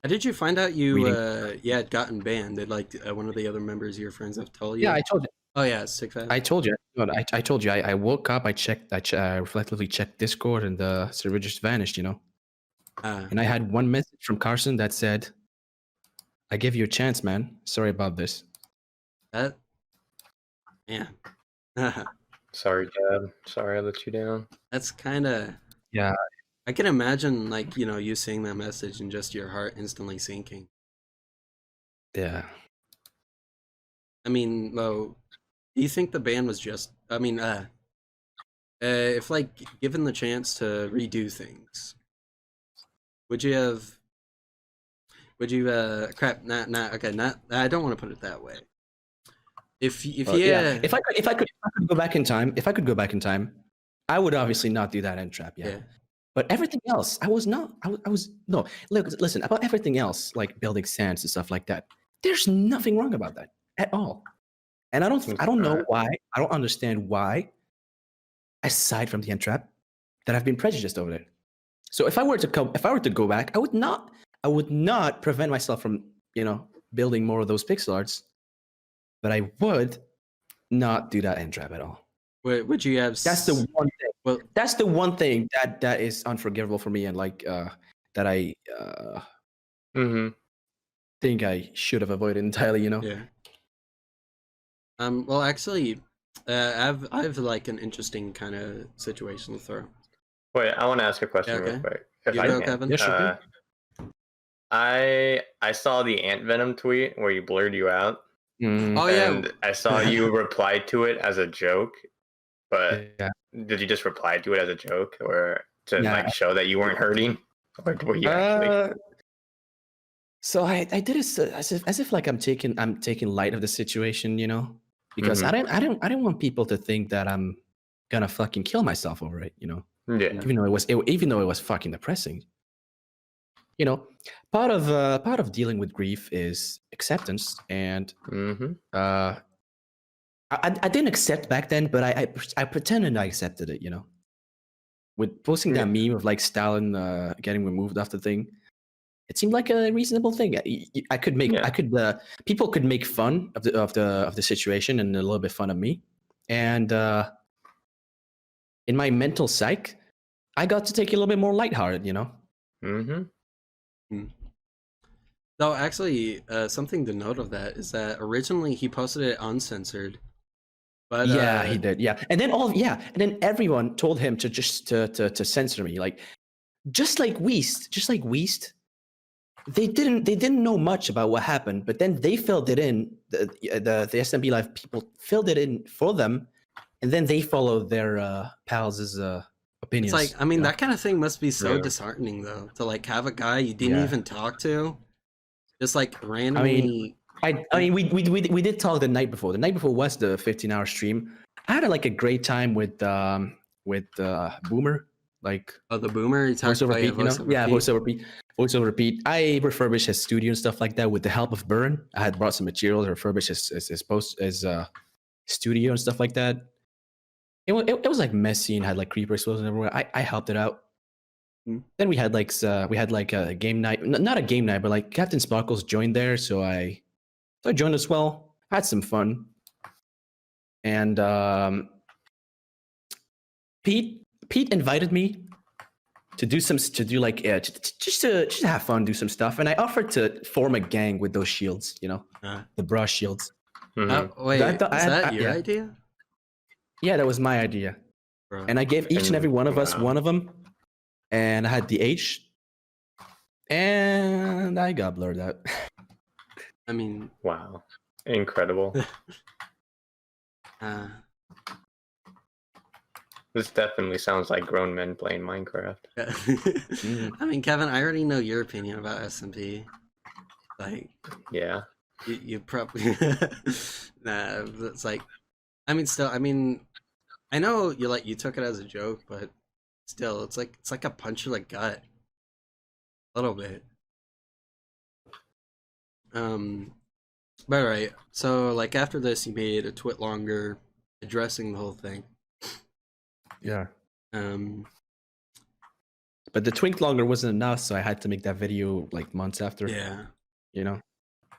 How did you find out you had gotten banned? Did like one of the other members of your friends have told you? Yeah, I told you. Oh yeah, Stickfab. I told you. I told you. I woke up. I reflectively checked Discord, and the server just vanished. You know. And I had one message from Carson that said, "I give you a chance, man. Sorry about this." That. Yeah. Sorry, Dad. Sorry I let you down. That's kind of. Yeah. I can imagine, like, you know, you seeing that message and just your heart instantly sinking. Yeah. I mean, though, do you think the ban was just? I mean, if like given the chance to redo things, would you have? Would you? Crap. Not okay. Not. I don't want to put it that way. If I could go back in time, I would obviously not do that end trap. Yeah. But everything else, I was no. Look, listen, about everything else, like building sands and stuff like that. There's nothing wrong about that at all. And I don't know why. I don't understand why. Aside from the end trap, that I've been prejudiced over it. So if I were to go back, I would not prevent myself from, you know, building more of those pixel arts. But I would not do that end trap at all. Would you have? That's the one thing. Well, that's the one thing that is unforgivable for me, and like that I think I should have avoided entirely. You know. Yeah. Well, actually, I have like an interesting kind of situation to throw. Wait, I want to ask a question real quick. If I can, Kevin? Yeah, sure. I saw the Ant Venom tweet where you blurred you out. Oh yeah. And I saw you reply to it as a joke. But did you just reply to it as a joke, or to like show that you weren't hurting, or were you actually? So I did it as if like I'm taking light of the situation, you know. because I didn't want people to think that I'm gonna fucking kill myself over it. You know, Yeah. even though it was fucking depressing. You know, part of dealing with grief is acceptance, and I didn't accept back then, but I pretended I accepted it. You know, with posting that meme of like Stalin getting removed after the thing. It seemed like a reasonable thing. I could make, people could make fun of the situation and a little bit fun of me, and in my mental psyche, I got to take it a little bit more lighthearted, you know. No, actually, something to note of that is that originally he posted it uncensored, but yeah, he did, yeah, and then everyone told him to just to censor me, like just like Weast. They didn't know much about what happened, but then they filled it in. The SMP Live people filled it in for them, and then they followed their pals' opinions. It's like, I mean, that kind of thing must be so disheartening, though, to like have a guy you didn't even talk to, just like randomly. I mean, we did talk the night before. The night before was the 15-hour stream. I had like a great time with Boomer. Like the Boomer, he talked about voice over repeat. I refurbished his studio and stuff like that with the help of Burn. I had brought some materials, refurbished his studio and stuff like that. It was like messy and had like creeper explosions everywhere. I helped it out. Then we had like a game night, not a game night, but like Captain Sparkles joined there, so I joined as well. Had some fun, and Pete invited me to just to have fun, do some stuff, and I offered to form a gang with those shields, you know, the brush shields. Wait, is that your idea? Yeah, that was my idea, and I gave each and every one of us one of them, and I had the H, and I got blurred out. I mean, wow, incredible. This definitely sounds like grown men playing Minecraft. I mean, Kevin, I already know your opinion about SMP. Like, yeah, you probably it's like, I mean, still, I mean, I know you took it as a joke, but still, it's like a punch to the gut, a little bit. But alright, so like after this, he made a twit longer addressing the whole thing. Yeah. But the twink longer wasn't enough, so I had to make that video like months after. Yeah. You know,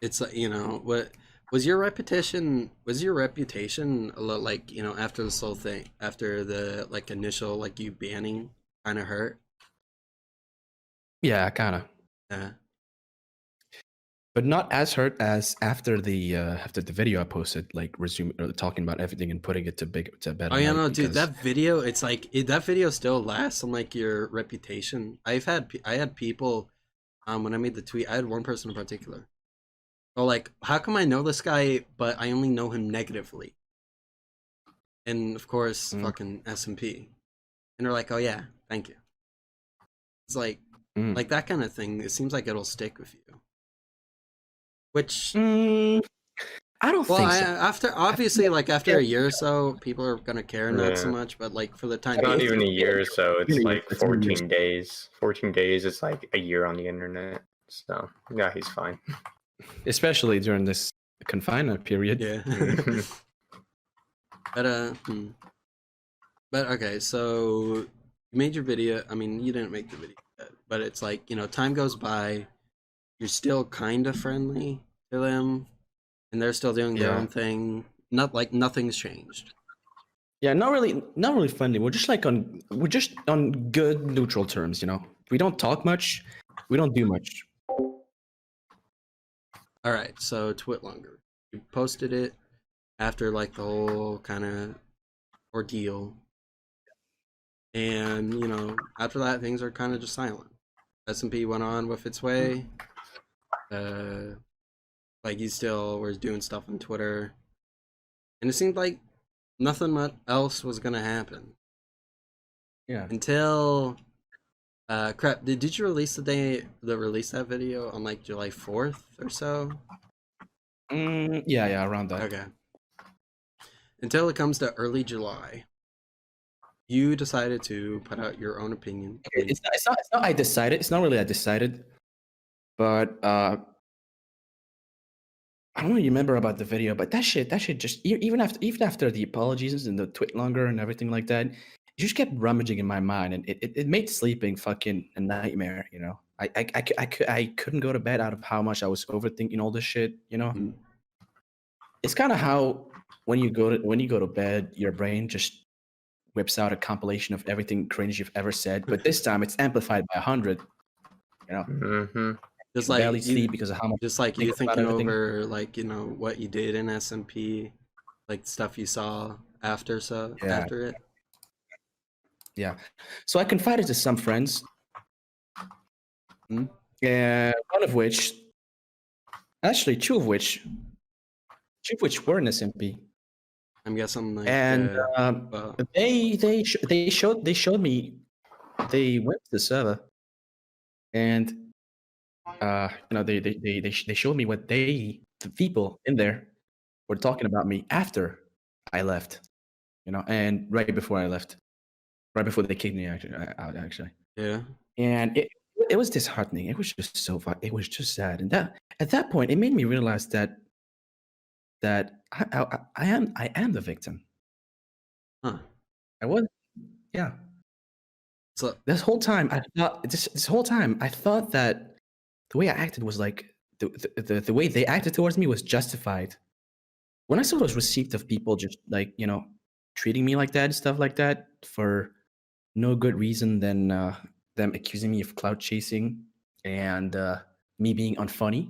it's you know, what was your reputation? Was your reputation a lot like, you know, after this whole thing, after the like initial like you banning kind of hurt? Yeah, kind of. Yeah. But not as hurt as after the video I posted, like talking about everything and putting it to bed. Oh yeah, no, dude, that video, it's like that video still lasts on like your reputation. I had people, when I made the tweet, I had one person in particular. Oh, like, how come I know this guy, but I only know him negatively? And of course, fucking SMP, and they're like, oh yeah, thank you. It's like that kind of thing. It seems like it'll stick with you. Which I don't think so. After a year or so, people are gonna care not so much. But like for the time, not even a year or so. It's like 14 days. 14 days is like a year on the internet. So yeah, he's fine. Especially during this confinement period. Yeah. But okay, so you made your video. I mean, you didn't make the video yet, but it's like, you know, time goes by. You're still kind of friendly to them, and they're still doing their own thing. Not like nothing's changed. Yeah, not really friendly. We're just on good neutral terms, you know. We don't talk much. We don't do much. All right, so twit longer. You posted it after like the whole kind of ordeal, and you know, after that, things are kind of just silent. SMP went on with its way. Like you still was doing stuff on Twitter, and it seemed like nothing much else was gonna happen. Yeah. Until, crap. Did you release release that video on like July 4th or so? Yeah, around that. Okay. until it comes to early July, you decided to put out your own opinion. It's not I decided. It's not really I decided, but I don't really remember about the video. But that shit just even after the apologies and the tweet longer and everything like that, it just kept rummaging in my mind, and it made sleeping fucking a nightmare. You know, I couldn't go to bed out of how much I was overthinking all this shit. You know, it's kind of how when you go to bed, your brain just whips out a compilation of everything cringe you've ever said, but this time it's amplified by 100. You know, Just you like barely sleep because of how much. Just like you thinking over, like, you know, what you did in SMP, like stuff you saw after after it. Yeah, so I confided to some friends, one of which, actually two of which were in SMP. I'm guessing, like, and they showed me, they went to the server, and you know, they showed me what the people in there were talking about me after I left, you know, and right before I left, right before they kicked me out actually. Yeah. And it was disheartening. It was just it was just sad. And that at that point, it made me realize that I am the victim. Huh. I was, yeah. So this whole time I thought that the way I acted was like the way they acted towards me was justified. When I saw those receipts of people just, like, you know, treating me like that and stuff like that for no good reason than them accusing me of clout chasing and me being unfunny,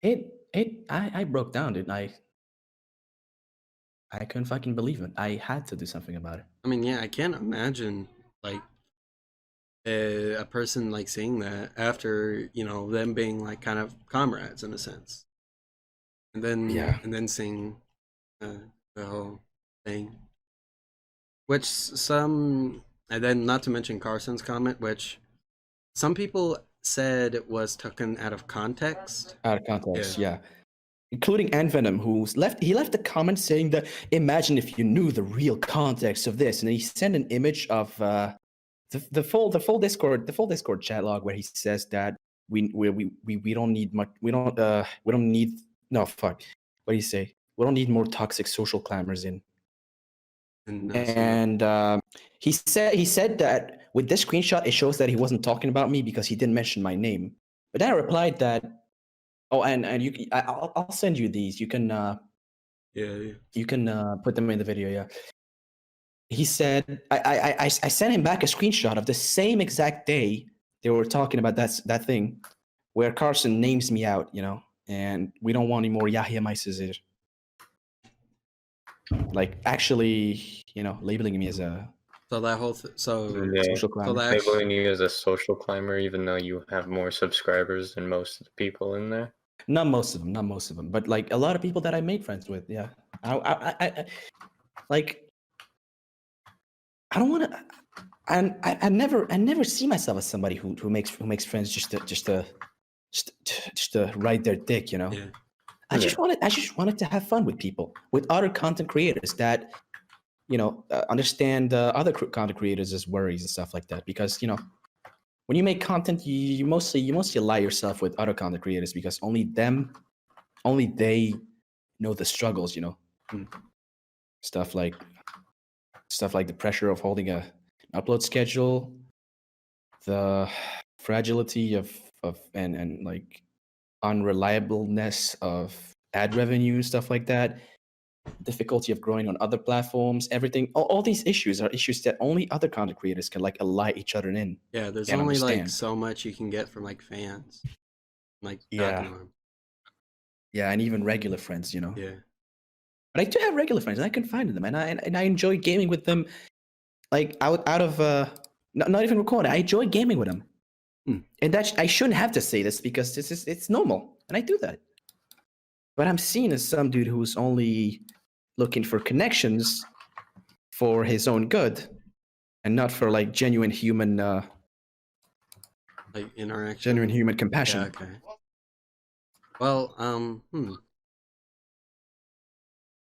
I broke down, dude. I couldn't fucking believe it. I had to do something about it. I mean, yeah, I can't imagine, like, a person, like, seeing that after, you know, them being, like, kind of comrades in a sense, and then seeing the whole thing, which some, and then not to mention Carson's comment, which some people said it was taken out of context. Out of context, yeah. Including Venom, he left a comment saying that, imagine if you knew the real context of this, and he sent an image of the full Discord chat log where he says that we don't need much, we don't need, no, fuck, what do you say, we don't need more toxic social climbers in. And he said that with this screenshot it shows that he wasn't talking about me because he didn't mention my name. But then I replied that, oh, and I'll send you these. You can you can put them in the video. Yeah. He said I sent him back a screenshot of the same exact day they were talking about that thing where Carson names me out, you know, and we don't want any more Yahiamices here. Like, actually, you know, labeling me as a social climber. Labeling you as a social climber, even though you have more subscribers than most of the people in there. Not most of them, but like a lot of people that I made friends with. Yeah, I like, I don't want to, and I never see myself as somebody who makes friends just to ride their dick, you know. Yeah. I just wanted to have fun with people, with other content creators that, you know, understand other content creators' worries and stuff like that. Because, you know, when you make content, you mostly ally yourself with other content creators because only they know the struggles, you know. Stuff like the pressure of holding an upload schedule, the fragility of and like unreliableness of ad revenue, stuff like that, difficulty of growing on other platforms, everything. All these issues are issues that only other content creators can, like, ally each other in. Yeah, there's only understand. Like so much you can get from, like, fans, like, yeah, and even regular friends, you know. Yeah, but I do have regular friends, and I confide in them, and I enjoy gaming with them, like out of not even recording. I enjoy gaming with them. And that I shouldn't have to say this because it's normal, and I do that. But I'm seen as some dude who's only looking for connections for his own good, and not for, like, genuine human, like, interaction, genuine human compassion. Yeah, okay. Well,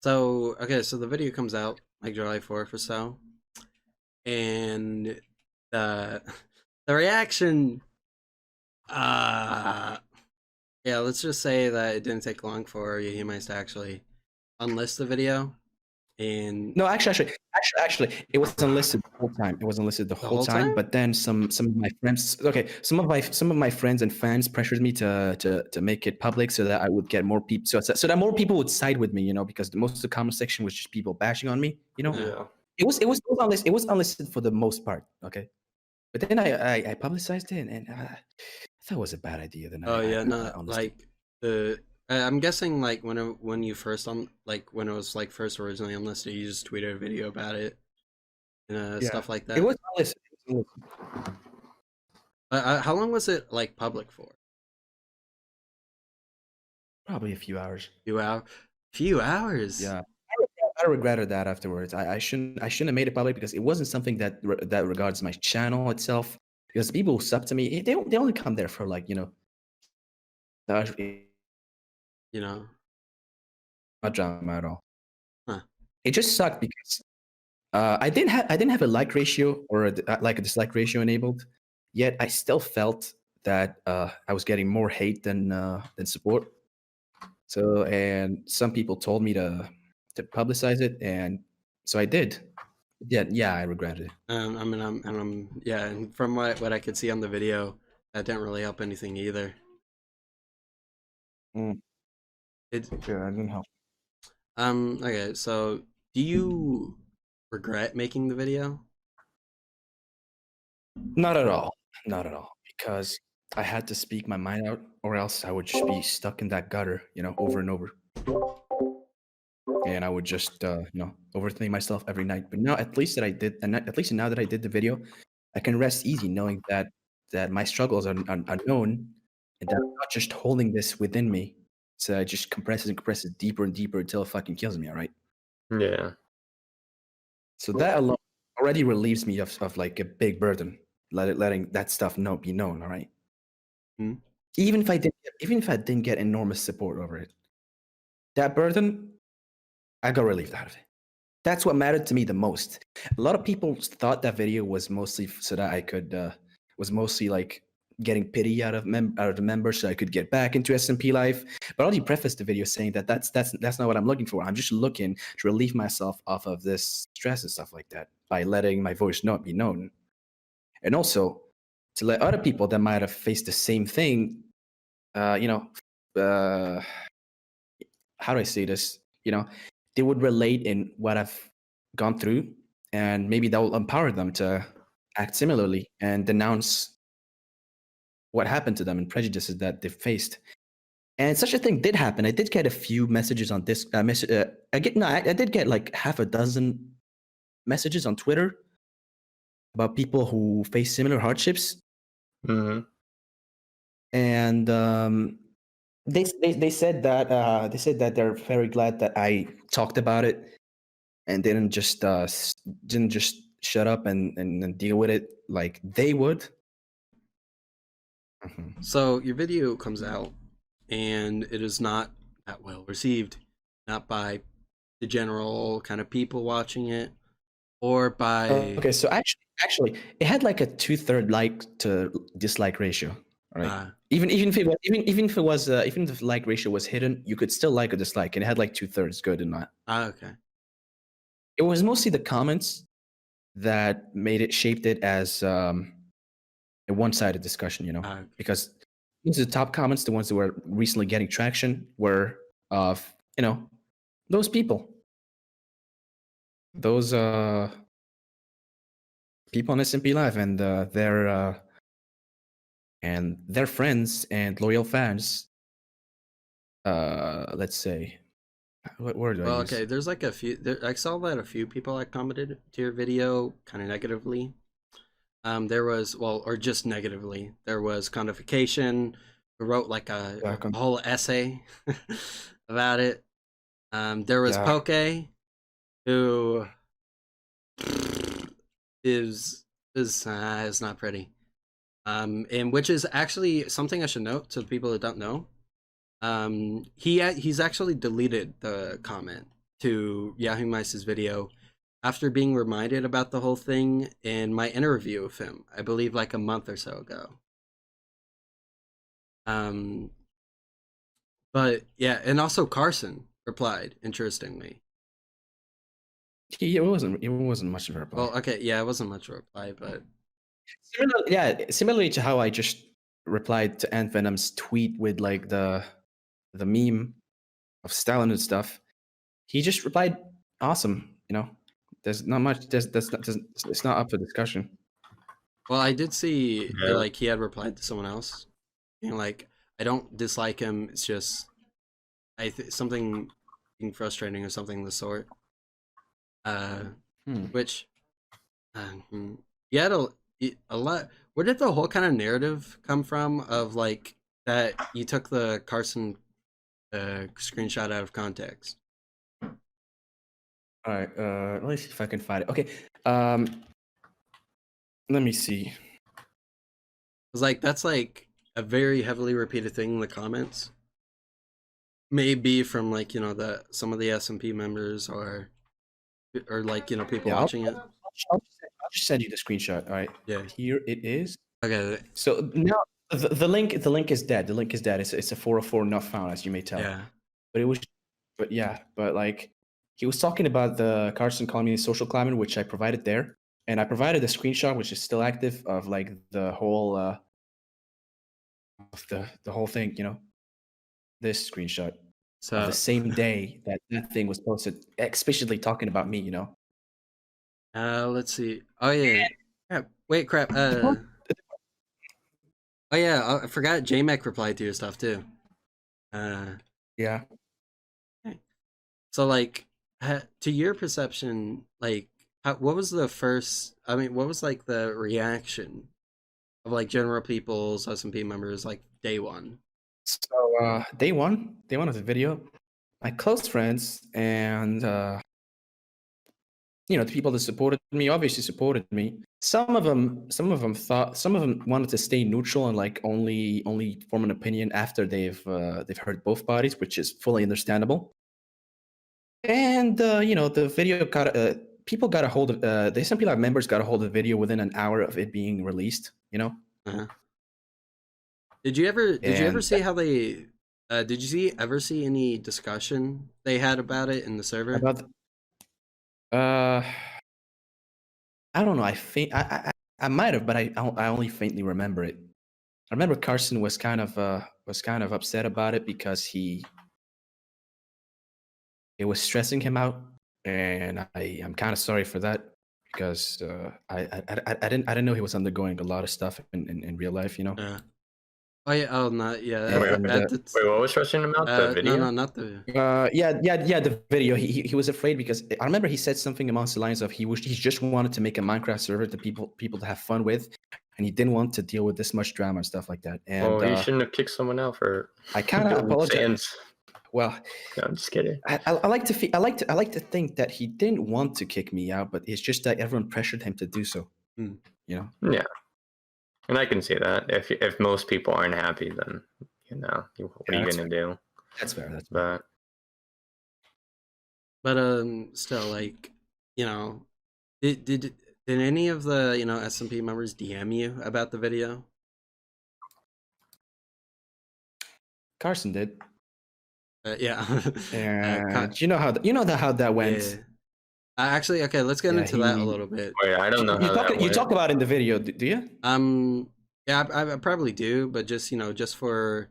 So okay, so the video comes out like July 4th or so, and the the reaction, yeah, let's just say that it didn't take long for Yahiamice to actually unlist the video. And No, actually, it was unlisted the whole time. It was unlisted the whole time. But then some of my friends, some of my friends and fans pressured me to make it public so that I would get more people, so that more people would side with me, you know, because most of the comment section was just people bashing on me, you know. Yeah. It was unlisted for the most part, okay. But then I publicized it, and I thought it was a bad idea. Then like the. I'm guessing like when you first when it was like first originally unlisted, you just tweeted a video about it and stuff like that. It was unlisted. How long was it like public for? Probably a few hours. Few hours. Yeah, I regretted that afterwards. I shouldn't have made it public because it wasn't something that regards my channel itself. Because people who sub to me, they only come there for like, you know, not drama at all. Huh. It just sucked because I didn't have a like ratio or a dislike ratio enabled. Yet I still felt that I was getting more hate than support. So, and some people told me to publicize it, and so I did. Yeah, I regretted it. Yeah, and from what I could see on the video, that didn't really help anything either. Yeah, that didn't help. Okay, so do you regret making the video? Not at all. Not at all. Because I had to speak my mind out, or else I would just be stuck in that gutter, you know, over and over. And I would just, you know, overthink myself every night. But now, at least now that I did the video, I can rest easy knowing that my struggles are known, and that I'm not just holding this within me. So I just compresses deeper and deeper until it fucking kills me. All right. Yeah. So that alone already relieves me of like a big burden, letting that stuff be known. All right. Hmm. Even if I didn't get enormous support over it, that burden, I got relieved out of it. That's what mattered to me the most. A lot of people thought that video was mostly so that I could was mostly like getting pity out of the members so I could get back into SMP life. But I already prefaced the video saying that that's not what I'm looking for. I'm just looking to relieve myself off of this stress and stuff like that by letting my voice not be known. And also to let other people that might have faced the same thing, you know, how do I say this? You know, they would relate in what I've gone through, and maybe that will empower them to act similarly and denounce what happened to them and prejudices that they've faced. And such a thing did happen. I did get a few messages on this. I did get like half a dozen messages on Twitter about people who face similar hardships. Mm-hmm. And they said that they're very glad that I talked about it and didn't just shut up and deal with it like they would. Mm-hmm. So your video comes out, and it is not that well received, not by the general kind of people watching it, or by. Okay, so actually, it had like a 2/3 like to dislike ratio. Right. Even if the like ratio was hidden, you could still like or dislike, and it had like 2/3 good and not. Okay. It was mostly the comments that shaped it as a one-sided discussion, you know, because these are the top comments, the ones that were recently getting traction, were of, you know, those people, those people on SMP Live and their friends and loyal fans. Let's say, what word do I use? Okay, there's like a few. I saw that a few people had commented to your video kind of negatively. There was, or just negatively. There was Condification, who wrote like a whole essay about it. There was Poke, who is not pretty. And which is actually something I should note to the people that don't know. He's actually deleted the comment to Yahiamice's video after being reminded about the whole thing in my interview with him, I believe like a month or so ago. But yeah, and also Carson replied, interestingly. It wasn't much of a reply. Well, okay, yeah, it wasn't much of a reply, but similarly to how I just replied to Ant Venom's tweet with like the meme of Stalin and stuff. He just replied, "Awesome." There's not much. It's not up for discussion. well, I did see like he had replied to someone else, being like, "I don't dislike him. It's just something being frustrating or something of the sort." Which you had a lot. Where did the whole kind of narrative come from of like that you took the Carson screenshot out of context? All right, let me see if I can find it. Okay, let me see. It's like that's like a very heavily repeated thing in the comments. Maybe from like some of the SMP members or like people watching it. I'll just send you the screenshot. All right. Yeah. Here it is. Okay. So now the link is dead. The link is dead. It's a 404 not found, as you may tell. Yeah. But like he was talking about the Carson calling me social climate, which I provided there, and I provided a screenshot which is still active of like the whole of the whole thing. This screenshot. So the same day that thing was posted, explicitly talking about me. Let's see. Oh yeah. Crap. Wait, crap. Oh yeah, I forgot. JMac replied to your stuff too. Yeah. Okay. So like, to your perception, like, what was the first? I mean, what was like the reaction of like general people's SMP members like day one? So day one of the video, my close friends and the people that supported me obviously supported me. Some of them wanted to stay neutral and like only form an opinion after they've heard both parties, which is fully understandable. And the video got people got a hold of the SMP Live members got a hold of the video within an hour of it being released. Uh-huh. Did you ever see how they? Did you ever see any discussion they had about it in the server? I don't know. I might have, but I only faintly remember it. I remember Carson was kind of upset about it because it was stressing him out, and I'm kind of sorry for that because I didn't know he was undergoing a lot of stuff in real life. Yeah. Oh yeah. Oh no. Yeah. Wait, what was stressing him out? The video? No, not the. Yeah. The video. He was afraid because I remember he said something amongst the lines of he just wanted to make a Minecraft server to people to have fun with, and he didn't want to deal with this much drama and stuff like that. And he shouldn't have kicked someone out for. I kind of apologize. Well, no, I'm just kidding. I like to think that he didn't want to kick me out, but it's just that everyone pressured him to do so. Yeah. And I can see that if most people aren't happy, then what are you gonna do? That's fair. But still, like, did any of the SMP members DM you about the video? Carson did. Yeah. You know how that went. Yeah. Actually, okay, let's get into that a little bit. Wait, I don't know you talk about it in the video, do you? Yeah, I probably do, but just just for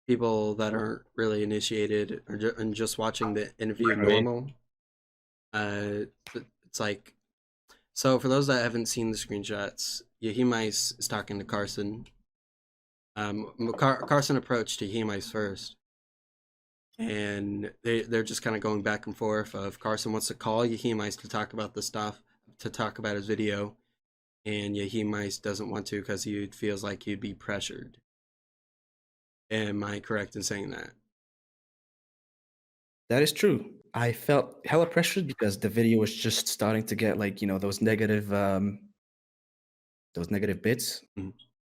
people that aren't really initiated and just watching the interview normal, it's like, so for those that haven't seen the screenshots, Yahiamice is talking to Carson. Carson approached Yahiamice first. And they're just kind of going back and forth of Carson wants to call Yahiamice to talk about the stuff, to talk about his video, and Yahiamice doesn't want to because he feels like he'd be pressured. Am I correct in saying that? That is true. I felt hella pressured because the video was just starting to get like those negative bits,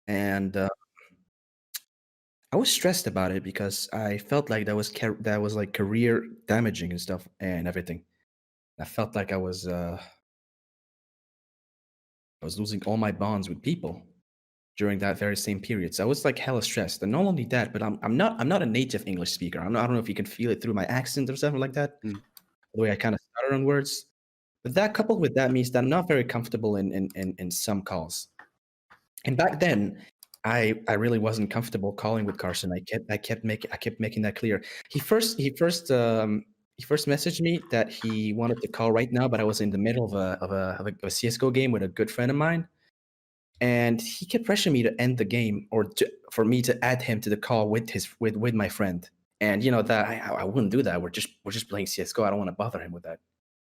and I was stressed about it because I felt like that was like career damaging and stuff and everything. I felt like I was losing all my bonds with people during that very same period. So I was like hella stressed. And not only that, but I'm not a native English speaker. I don't know if you can feel it through my accent or something like that. Mm. The way I kind of stutter on words. But that coupled with that means that I'm not very comfortable in some calls. And back then, I really wasn't comfortable calling with Carson. I kept making that clear. He first messaged me that he wanted to call right now, but I was in the middle of a CS:GO game with a good friend of mine, and he kept pressuring me to end the game or for me to add him to the call with my friend. And you know that I wouldn't do that. We're just playing CS:GO. I don't want to bother him with that,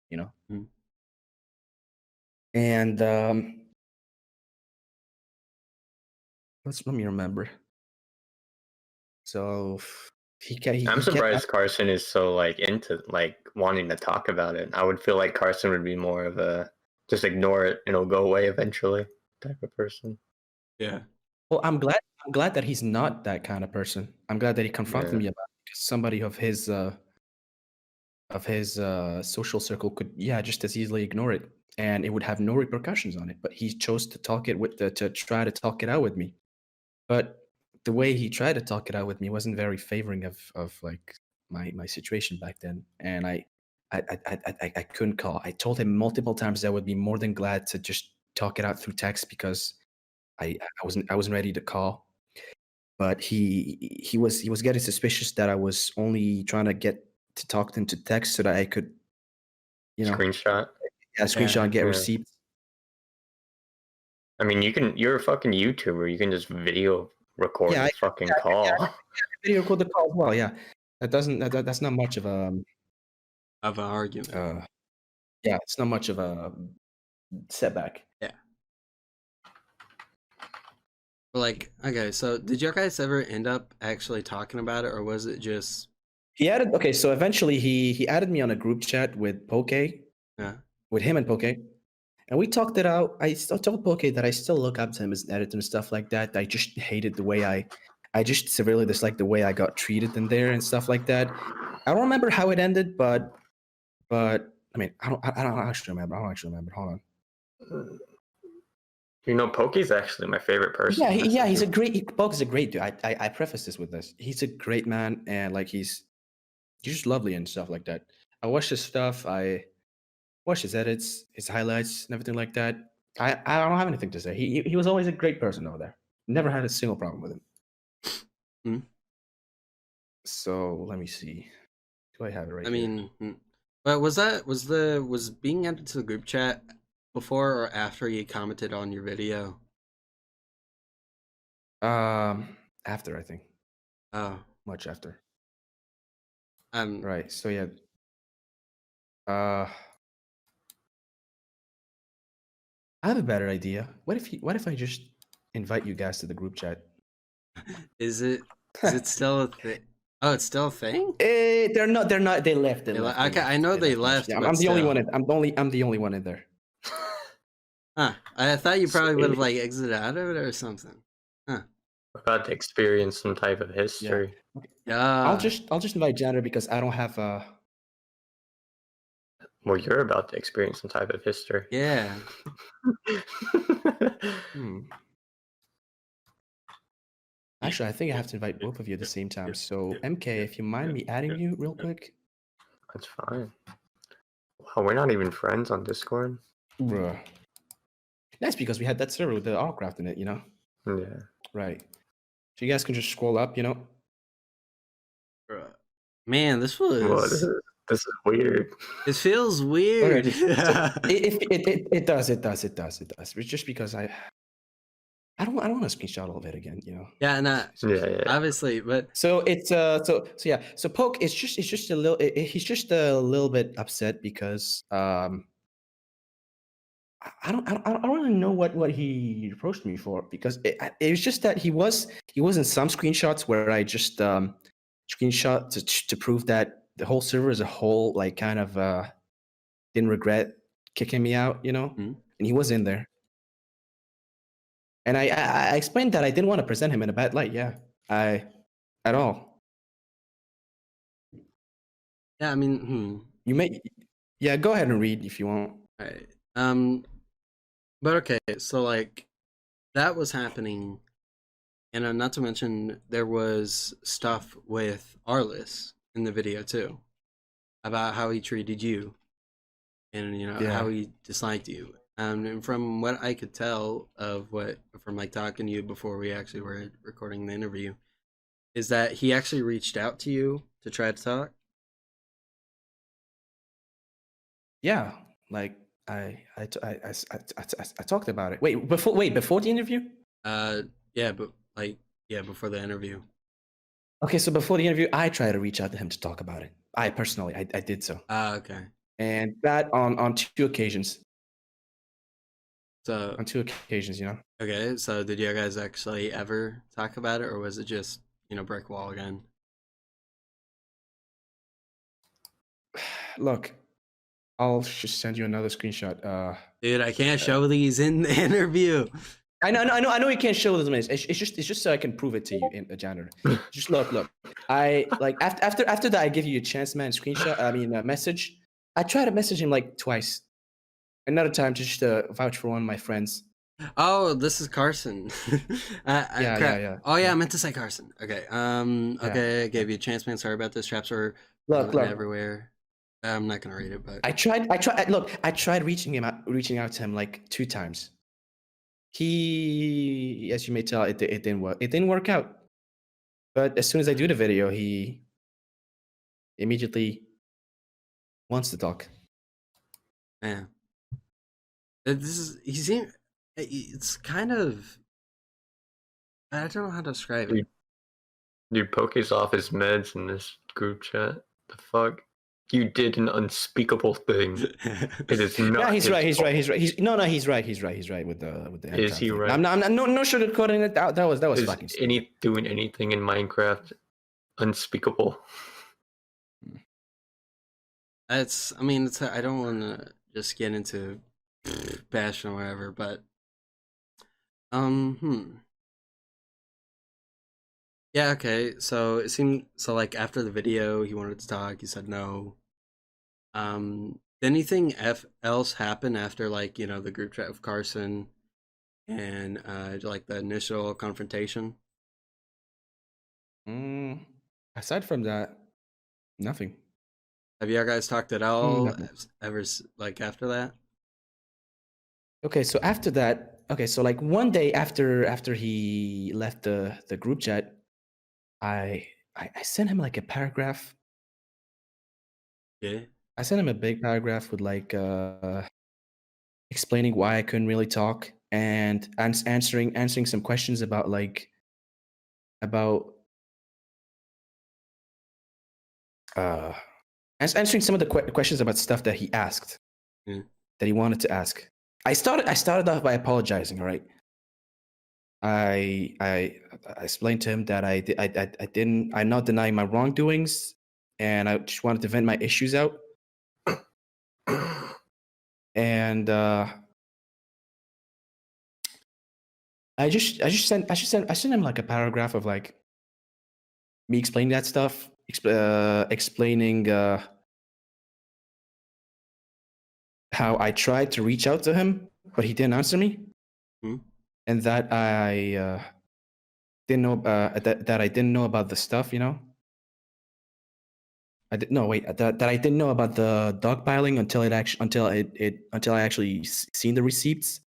you know. Mm. And let me remember. So I'm surprised Carson is so like into like wanting to talk about it. I would feel like Carson would be more of a just ignore it and it'll go away eventually type of person. Yeah. Well, I'm glad that he's not that kind of person. I'm glad that he confronted me about it, because somebody of his social circle could just as easily ignore it and it would have no repercussions on it. But he chose to to try to talk it out with me. But the way he tried to talk it out with me wasn't very favoring of like my situation back then, and I couldn't call. I told him multiple times I would be more than glad to just talk it out through text because I wasn't ready to call. But he was getting suspicious that I was only trying to get to talk to him to text so that I could, screenshot. Screenshot and get receipts. I mean, you're a fucking YouTuber. You can just video record the fucking call. I video record the call as well. Yeah, that's not much of an argument. It's not much of a setback. Yeah. Like, okay, so did you guys ever end up actually talking about it, or was it just So eventually he added me on a group chat with Poke. Yeah. With him and Poke. And we talked it out. I still told Poke that I still look up to him as an editor and stuff like that. I just hated the way I just severely disliked the way I got treated in there and stuff like that. I don't remember how it ended, but I mean, I don't actually remember. Hold on. You know, Poke's actually my favorite person. Poke's a great dude. I preface this with this. He's a great man, and like he's just lovely and stuff like that. I watch his stuff. I watch his edits, his highlights, and everything like that. I don't have anything to say. He was always a great person over there. Never had a single problem with him. Hmm. So let me see. Do I have it right? I mean, but was being added to the group chat before or after you commented on your video? After, I think. Oh, much after. Right. So yeah. I have a better idea. What if I just invite you guys to the group chat? Is it still a thing? Oh, it's still a thing? They're not. They left. Okay, I know they left. Yeah, I'm the only one. I'm the only one in there. Huh. I thought you probably would have like exited out of it or something. Huh. About to experience some type of history. Yeah. I'll just invite Janitor because I don't have Well, you're about to experience some type of history. Yeah. Actually, I think I have to invite both of you at the same time. So, MK, if you mind me adding you real quick. That's fine. Wow, we're not even friends on Discord. Bruh. That's because we had that server with the autocraft in it, you know? Yeah. Right. So you guys can just scroll up, you know? Bruh. Man, this was... Well, this is weird. It feels weird. It does. It's just because I don't want to screenshot all of it again, you know. Yeah, nah. Yeah. Obviously, but so it's So Poke, it's just a little. He's just a little bit upset because I don't really know what he approached me for, because it was just that he was in some screenshots where I just screenshot to prove that the whole server as a whole like kind of didn't regret kicking me out, you know. Mm-hmm. And he was in there. And I explained that I didn't want to present him in a bad light. Yeah, I at all. Yeah, I mean, You may, yeah. Go ahead and read if you want. Right. But okay, so like that was happening, and not to mention there was stuff with Arliss in the video too about how he treated you and Yeah. how he disliked you. And from what I could tell from like talking to you before we actually were recording the interview, is that he actually reached out to you to try to talk. Yeah, like I talked about it. Wait, before the interview? Yeah, but like before the interview. Okay, so before the interview, I tried to reach out to him to talk about it. I personally, I did so. Okay. And that on 2 occasions. So on 2 occasions, Okay, so did you guys actually ever talk about it, or was it just brick wall again? Look, I'll just send you another screenshot. Dude, I can't show these in the interview. I know you can't show them. It's just so I can prove it to you in a janitor. Just look. I like after that I give you a chance, man. Screenshot. I mean, a message. I tried to message him like twice. Another time just to vouch for one of my friends. Oh, this is Carson. Yeah. Oh yeah, I meant to say Carson. Okay. Okay, I gave you a chance, man. Sorry about this. Traps were look everywhere. I'm not gonna read it, but I tried reaching out to him like 2 times. He, as you may tell, it didn't work. It didn't work out. But as soon as I do the video, he immediately wants to talk. man, it's kind of, I don't know how to describe it. Dude, Poke's off his meds in this group chat. The fuck? You did an unspeakable thing. It is not. Yeah, he's right. He's right with the. Is he right? I'm not sugarcoating it. That was is fucking stupid. Doing anything in Minecraft unspeakable? I don't want to just get into bashing or whatever, but yeah, okay. So it seemed like after the video he wanted to talk, he said no. Did anything else happen after the group chat with Carson and like the initial confrontation? Aside from that, nothing. Have you guys talked at all ever after that? Okay, so after that, so like one day after he left the group chat, I sent him like a paragraph. Yeah. I sent him a big paragraph with like explaining why I couldn't really talk and answering some questions about answering some of the questions about stuff that he asked, that he wanted to ask. I started off by apologizing. All right. I explained to him that I'm not denying my wrongdoings, and I just wanted to vent my issues out. And I sent him like a paragraph of like me explaining that stuff, explaining how I tried to reach out to him, but he didn't answer me, and that I didn't know that I didn't know about the stuff, that I didn't know about the dogpiling until I actually seen the receipts.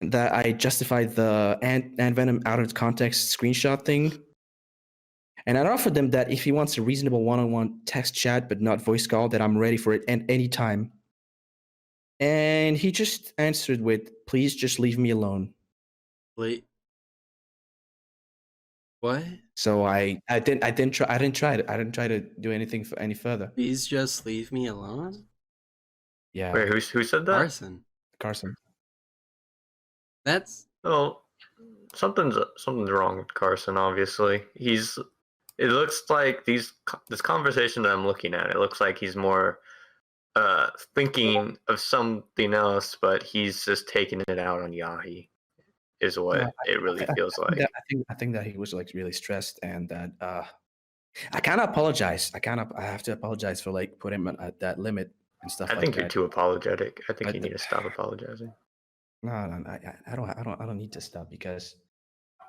That I justified the ant venom out of context screenshot thing, and I offered them that if he wants a reasonable one-on-one text chat but not voice call, that I'm ready for it at any time. And he just answered with, "Please just leave me alone." Wait. What? So I didn't try to do anything any further. Please just leave me alone. Yeah. Wait, who said that? Carson. That's something's wrong with Carson. Obviously, it looks like this conversation that I'm looking at. It looks like he's more thinking of something else, but he's just taking it out on Yahi. is what it really feels like. I think that he was like really stressed, and that I kind of apologize. I have to apologize for like putting him at that limit and stuff I like think that. you're too apologetic. I think But you need to stop apologizing. No, I don't need to stop because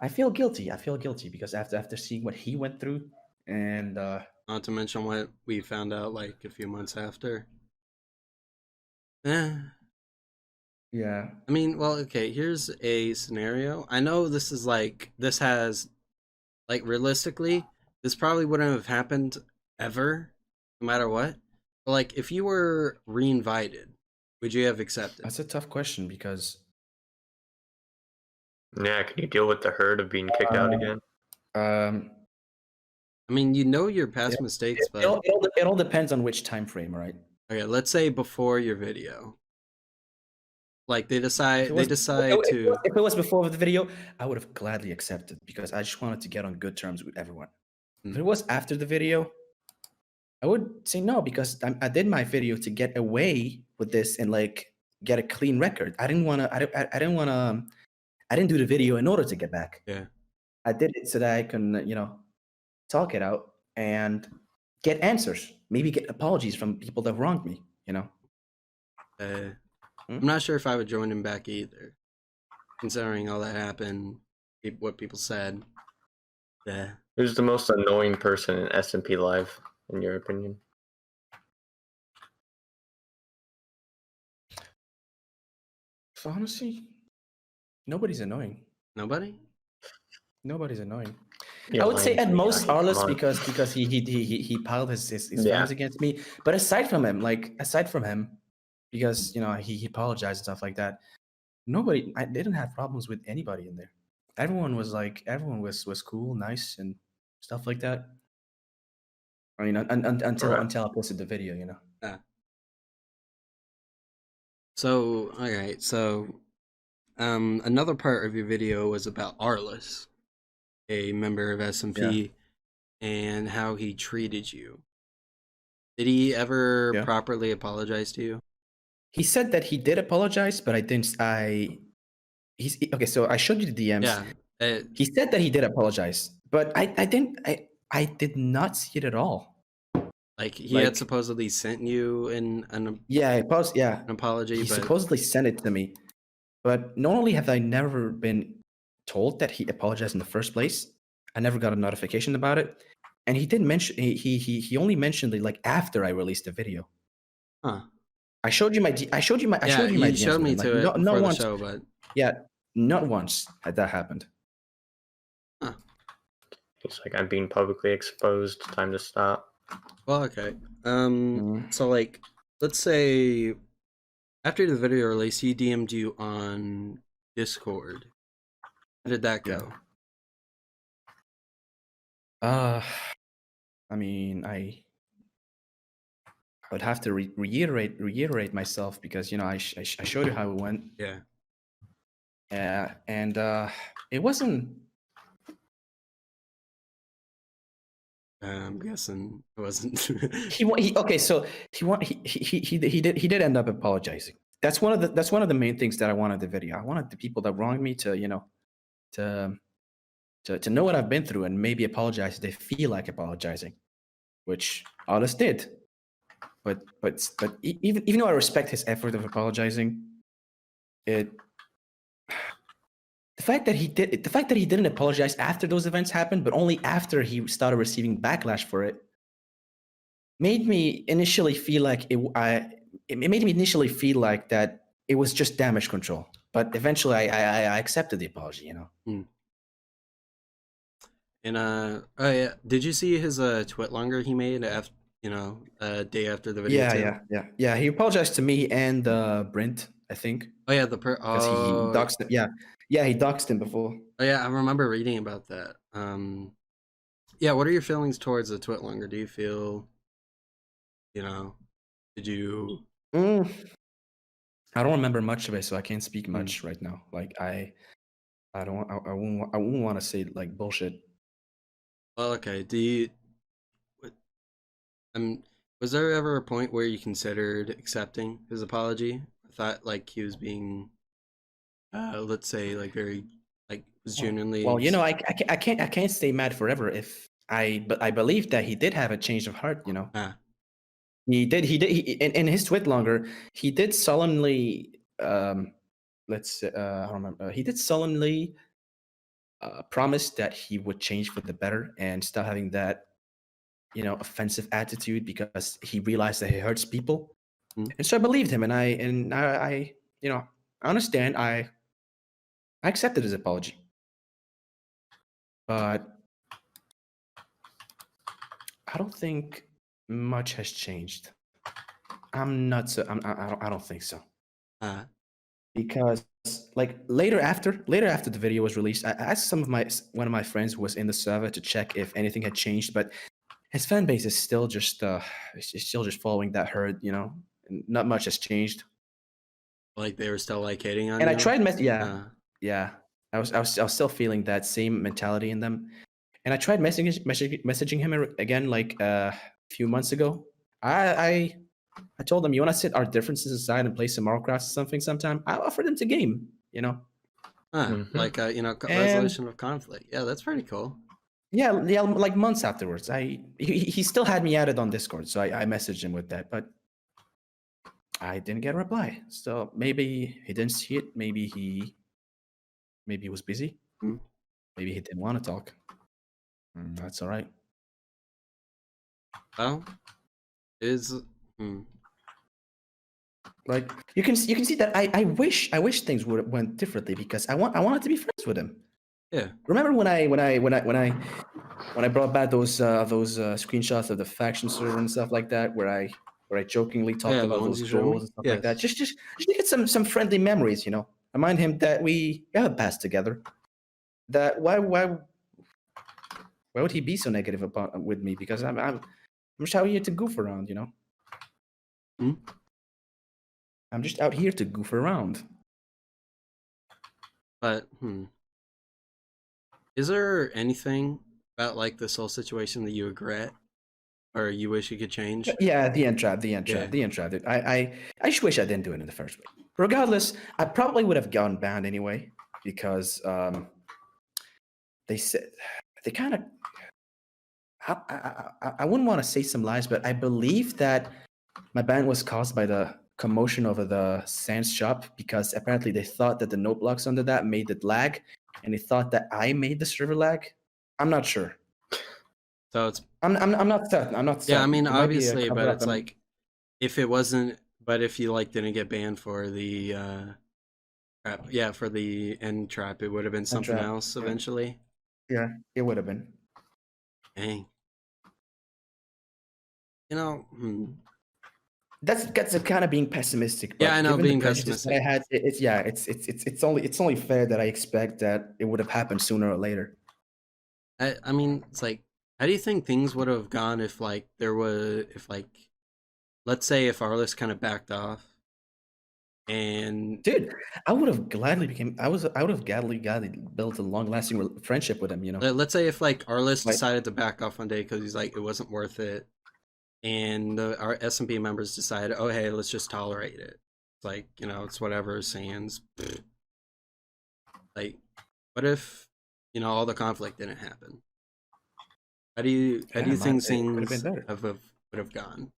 I feel guilty. I feel guilty because after seeing what he went through, and not to mention what we found out like a few months after. Yeah. I mean, well, okay, here's a scenario. I know this has, like, realistically, this probably wouldn't have happened ever, no matter what. But, like, if you were reinvited, would you have accepted? That's a tough question because... Yeah, can you deal with the hurt of being kicked out again? I mean, you know your past mistakes, but... It all depends on which time frame, right? Okay, let's say before your video. Like, they decide to... If it was before the video, I would have gladly accepted because I just wanted to get on good terms with everyone. If it was after the video, I would say no because I did my video to get away with this and like get a clean record. I didn't do the video in order to get back. Yeah. I did it so that I can, talk it out and get answers. Maybe get apologies from people that wronged me, I'm not sure if I would join him back either, considering all that happened, what people said. Yeah. Who's the most annoying person in SMP Live, in your opinion? So honestly, nobody's annoying. Nobody? Nobody's annoying. Yeah, I would say at most Arliss on. because he piled his feelings against me. But aside from him, because he apologized and stuff like that, I didn't have problems with anybody in there. Everyone was cool, nice, and stuff like that. I mean, until I posted the video, Yeah. So, alright, so another part of your video was about Arliss, a member of SMP, and how he treated you. Did he ever properly apologize to you? He said that he did apologize, but I didn't. Okay. So I showed you the DMs. Yeah. He said that he did apologize, but I didn't. I did not see it at all. Like he had supposedly sent you an apology. He supposedly sent it to me, but not only have I never been told that he apologized in the first place, I never got a notification about it, and he didn't mention. He only mentioned it like after I released the video. Huh. I showed you my. I showed you my. You showed me to it before the show, but not once had that happened. Huh. It's like I'm being publicly exposed. Time to stop. Well, okay. So like, let's say after the video release, he DM'd you on Discord. How did that go? I mean, I would have to reiterate myself because I showed you how it went. Yeah. And it wasn't. I'm guessing it wasn't. He did end up apologizing. That's one of the main things that I wanted the video. I wanted the people that wronged me to know what I've been through and maybe apologize if they feel like apologizing, which Arliss did. But even though I respect his effort of apologizing, the fact that he didn't apologize after those events happened, but only after he started receiving backlash for it, made me initially feel like it made me initially feel like that it was just damage control. But eventually, I accepted the apology. And oh yeah, did you see his twit longer he made after a day after the video? Yeah. He apologized to me and Brent, I think. Oh yeah, because he doxed him. Yeah, he doxed him before. Oh yeah, I remember reading about that. Yeah, what are your feelings towards the twit longer? Do you feel, did you? I don't remember much of it, so I can't speak much right now. Like I wouldn't want to say like bullshit. Well, okay. Was there ever a point where you considered accepting his apology? I thought like he was being, let's say, like very Like, was genuinely. Well, you know, I can't stay mad forever if but I believe that he did have a change of heart. You know, Ah, in his tweet longer, he did solemnly I don't remember. He did solemnly promise that he would change for the better and stop having that, you know, offensive attitude because he realized that he hurts people. mm, And so I believed him, and I you know, I understand. I accepted his apology, but I don't think much has changed. I'm not so. I don't think so. ah, Because like later after the video was released, I asked one of my friends who was in the server to check if anything had changed, but his fan base is still just it's still just following that herd, you know. And not much has changed. like they were still like hating on And I you. tried Ah, yeah. I was still feeling that same mentality in them. And I tried messaging him again like a few months ago. I told him, you want to set our differences aside and play some Marcraft or something sometime? I offered him to game, you know. like And resolution of conflict. Yeah, that's pretty cool. yeah, like months afterwards, he still had me added on Discord, so I messaged him with that, but I didn't get a reply. So maybe he didn't see it. Maybe he was busy. Mm. Maybe he didn't want to talk. That's all right. Well, is hmm. Like you can see that I wish things would went differently because I wanted to be friends with him. Yeah. Remember when I brought back those screenshots of the faction server and stuff like that, where I jokingly talked The about ones those you showed me? goals and stuff like that, Yes. just to get some friendly memories, you know. Remind him that we have a past together. That why would he be so negative about with me? Because I'm just out here to goof around, you know. Hmm? I'm just out here to goof around. But is there anything about like this whole situation that you regret or you wish you could change? Yeah, the end trap. Yeah. Dude. I just wish I didn't do it in the first place. Regardless, I probably would have gotten banned anyway because they said they kind of. I wouldn't want to say some lies, but I believe that my ban was caused by the commotion over the Sans shop because apparently they thought that the note blocks under that made it lag, and they thought that I made the server lag. I'm not sure. So it's I'm not certain. I'm not certain. yeah, I mean It might be a obviously, but cover-up. it's like if it wasn't but if you like didn't get banned for the trap, yeah, for the end trap, it would have been something trap. else Yeah. eventually. Yeah, it would have been. Dang. You know, That's a kind of being pessimistic. But yeah, I know, given being the prejudice that I pessimistic. had, it's only fair that I expect that it would have happened sooner or later. I mean, it's like, how do you think things would have gone if like there was if like let's say if Arliss kind of backed off and Dude, I would have gladly built a long-lasting friendship with him, you know. let's say if like Arliss Like, decided to back off one day because he's like it wasn't worth it, and our SMP members decided, oh hey, let's just tolerate it. It's like it's whatever Sans. Like, what if all the conflict didn't happen? How do you think it could have been things better. would have gone?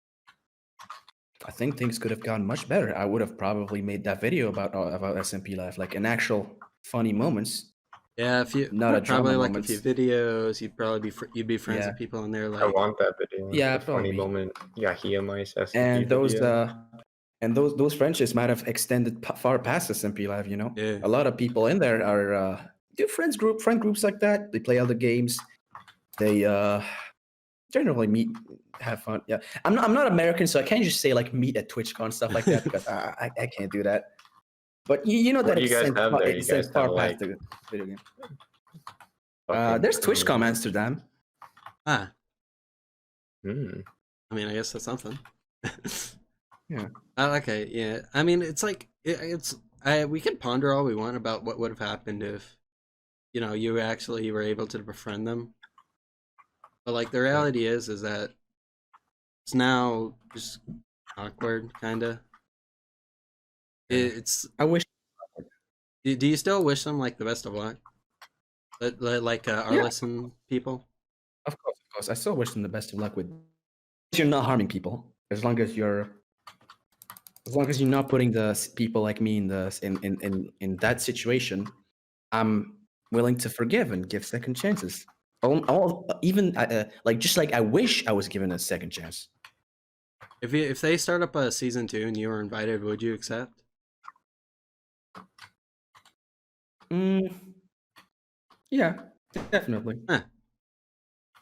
I think things could have gone much better. I would have probably made that video about SMP Live, like an actual funny moments. Yeah, if you not a drama probably like moments. a few videos, you'd probably you'd be friends with people in there. Like I want that video. Yeah, the funny moment. Yahiamice and those video. and those friendships might have extended far past SMP Live. You know, yeah. A lot of people in there are do friend groups like that. They play other games. They generally meet, have fun. Yeah, I'm not American, so I can't just say like meet at TwitchCon stuff like that because I can't do that. But you know What that do you guys have there? You guys far have, past like, the video game. fucking There's TwitchCon Amsterdam. Ah, Hmm. I mean, I guess that's something. Yeah. Okay. Yeah. I mean, it's like we can ponder all we want about what would have happened if you actually were able to befriend them. But like the reality is that it's now just awkward, kind of. It's. I wish. Do you still wish them like the best of luck? Like our Yeah. listen people. Of course. I still wish them the best of luck with. You're not harming people as long as you're not putting people like me in that situation. I'm willing to forgive and give second chances. Even like just like I wish I was given a second chance. If they start up a season 2 and you were invited, would you accept? Yeah, definitely. Huh.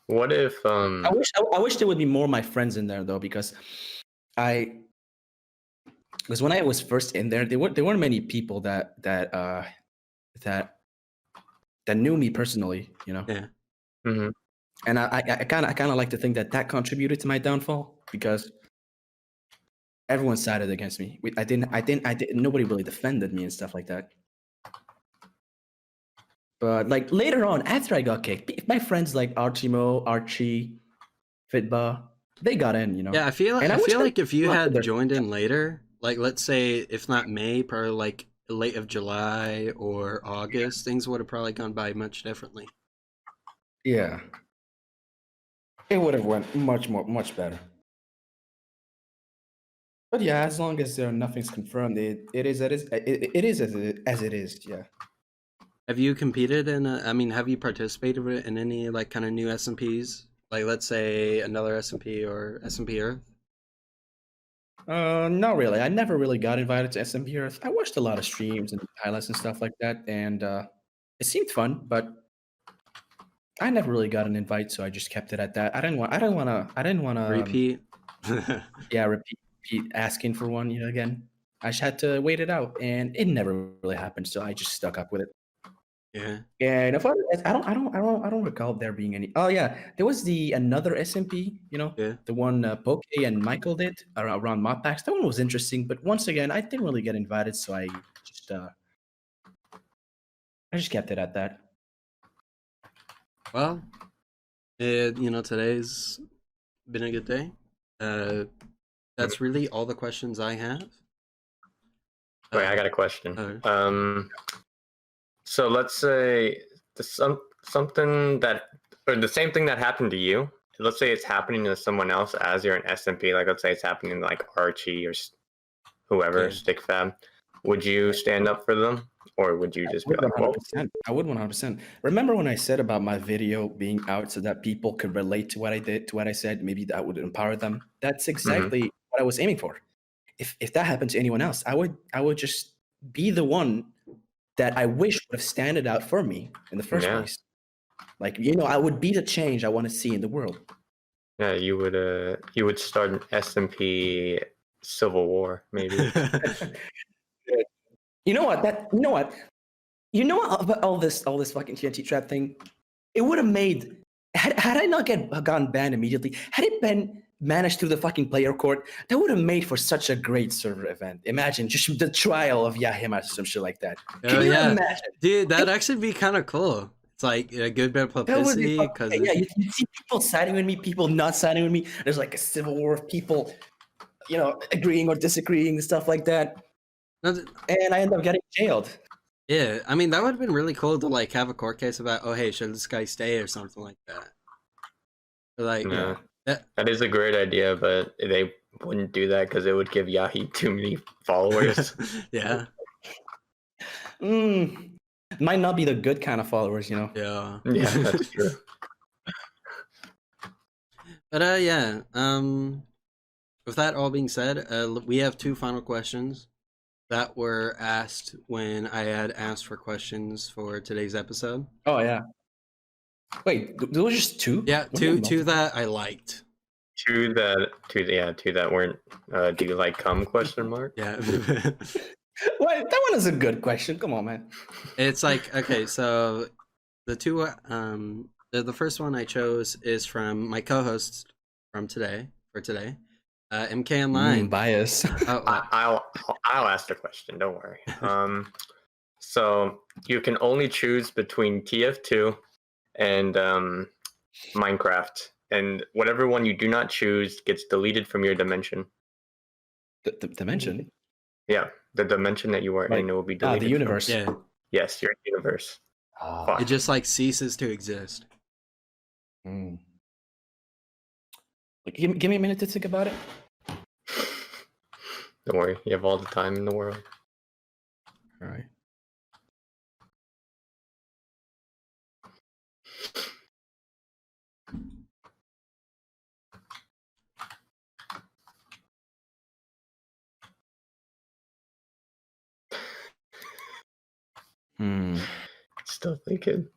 What if I wish there would be more of my friends in there though, because when I was first in there weren't many people that knew me personally, you know. Yeah. Mm-hmm. And I kind of like to think that contributed to my downfall, because everyone sided against me. Nobody really defended me and stuff like that. But like later on, after I got kicked, my friends like Archie, Fitba, they got in, you know. Yeah, I feel like if you had joined in later, like let's say if not May, probably like late of July or August, things would have probably gone by much differently. Yeah. It would have went much better. But yeah, as long as nothing's confirmed, it is as it is. Yeah. Have you competed in? Have you participated in any like kind of new SMPs? Like let's say another SMP or SMP Earth. Not really. I never really got invited to SMP Earth. I watched a lot of streams and highlights and stuff like that, and it seemed fun, but I never really got an invite, so I just kept it at that. I didn't want to repeat. Yeah, repeat asking for one again. I just had to wait it out, and it never really happened. So I just stuck up with it. Yeah. And if I don't recall there being any. Oh yeah, there was another SMP. Yeah. The one Poke and Michael did around mod packs. That one was interesting, but once again, I didn't really get invited, so I just kept it at that. Well, today's been a good day. That's really all the questions I have. Wait, I got a question. So let's say something that, or the same thing that happened to you. Let's say it's happening to someone else as you're an SMP. Like let's say it's happening to like Archie or whoever, StickFab. Would you stand up for them, or would you just be like, "Well"? I would 100%. Remember when I said about my video being out so that people could relate to what I did, to what I said? Maybe that would empower them. That's exactly what I was aiming for. If that happened to anyone else, I would just be the one that I wish would have standed out for me in the first place. Like, I would be the change I want to see in the world. Yeah, you would start an SMP civil war, maybe. You know what? All this fucking TNT trap thing, it would have made had I not gotten banned immediately, had it been managed through the fucking player court, that would have made for such a great server event. Imagine just the trial of Yahiamice or some shit like that. Can you imagine? Dude, that'd actually be kind of cool. It's like a good bit of publicity because you see people siding with me, people not siding with me. There's like a civil war of people, agreeing or disagreeing and stuff like that. And I end up getting jailed. Yeah, I mean that would have been really cool to like have a court case about, oh hey, should this guy stay or something like that. Like, that is a great idea, but they wouldn't do that because it would give Yahi too many followers. Yeah. Might not be the good kind of followers, Yeah. Yeah, that's true. But yeah. With that all being said, we have 2 final questions that were asked when I had asked for questions for today's episode. Oh yeah. Wait, those were just 2? Yeah, two that I liked. Two that weren't. Do you like cum? ? Yeah. What? That one is a good question. Come on, man. It's like, okay, so the 2 the first one I chose is from my co-host from today. MK Online. Bias. I'll ask the question. Don't worry. So you can only choose between TF2 and Minecraft, and whatever one you do not choose gets deleted from your dimension. The dimension? Yeah, the dimension that you are in will be deleted. The universe. Yeah. Yes, your universe. Fuck. It just like ceases to exist. Mm. Give me a minute to think about it. Don't worry, you have all the time in the world. All right. Still thinking.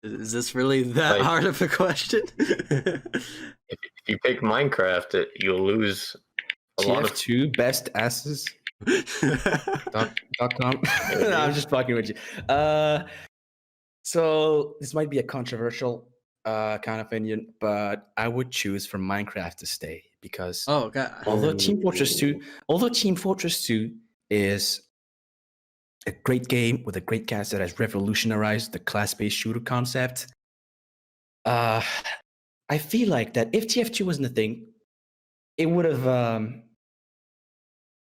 Is this really that Like- hard of a question? If you pick Minecraft, you'll lose a lot of. TF2 best asses. .com. No, I'm just fucking with you. So this might be a controversial kind of opinion, but I would choose for Minecraft to stay because Oh god. although Team Fortress 2 is a great game with a great cast that has revolutionized the class-based shooter concept, I feel like that if TF2 wasn't a thing, it would have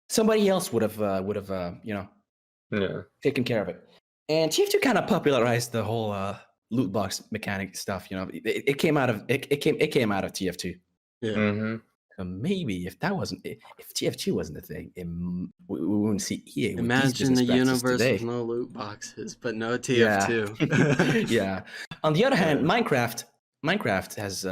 somebody else would have Yeah. taken care of it. And TF2 kind of popularized the whole loot box mechanic stuff. It came out of TF2. Yeah. Mm-hmm. So maybe if TF2 wasn't a thing, we wouldn't see EA. With Imagine these the business universe practices today. with no loot boxes, but no TF2. Yeah. On the other hand, Minecraft has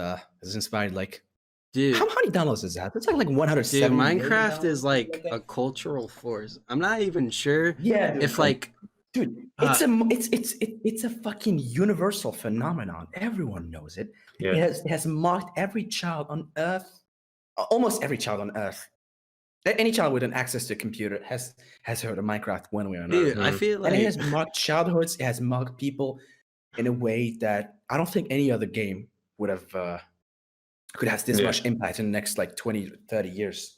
inspired like Dude, how many downloads is that? It's like 170. dude, million Minecraft downloads, is like something a that. cultural force. I'm not even sure Yeah, dude. if like Dude, it's a fucking universal phenomenon. Everyone knows it. Yeah. It has marked every child on Earth, almost every child on Earth. Any child with an access to a computer has heard of Minecraft one way or another. dude, I feel And it like has marked childhoods. It has marked people in a way that I don't think any other game would have could have this much impact in the next like 20, 30 years.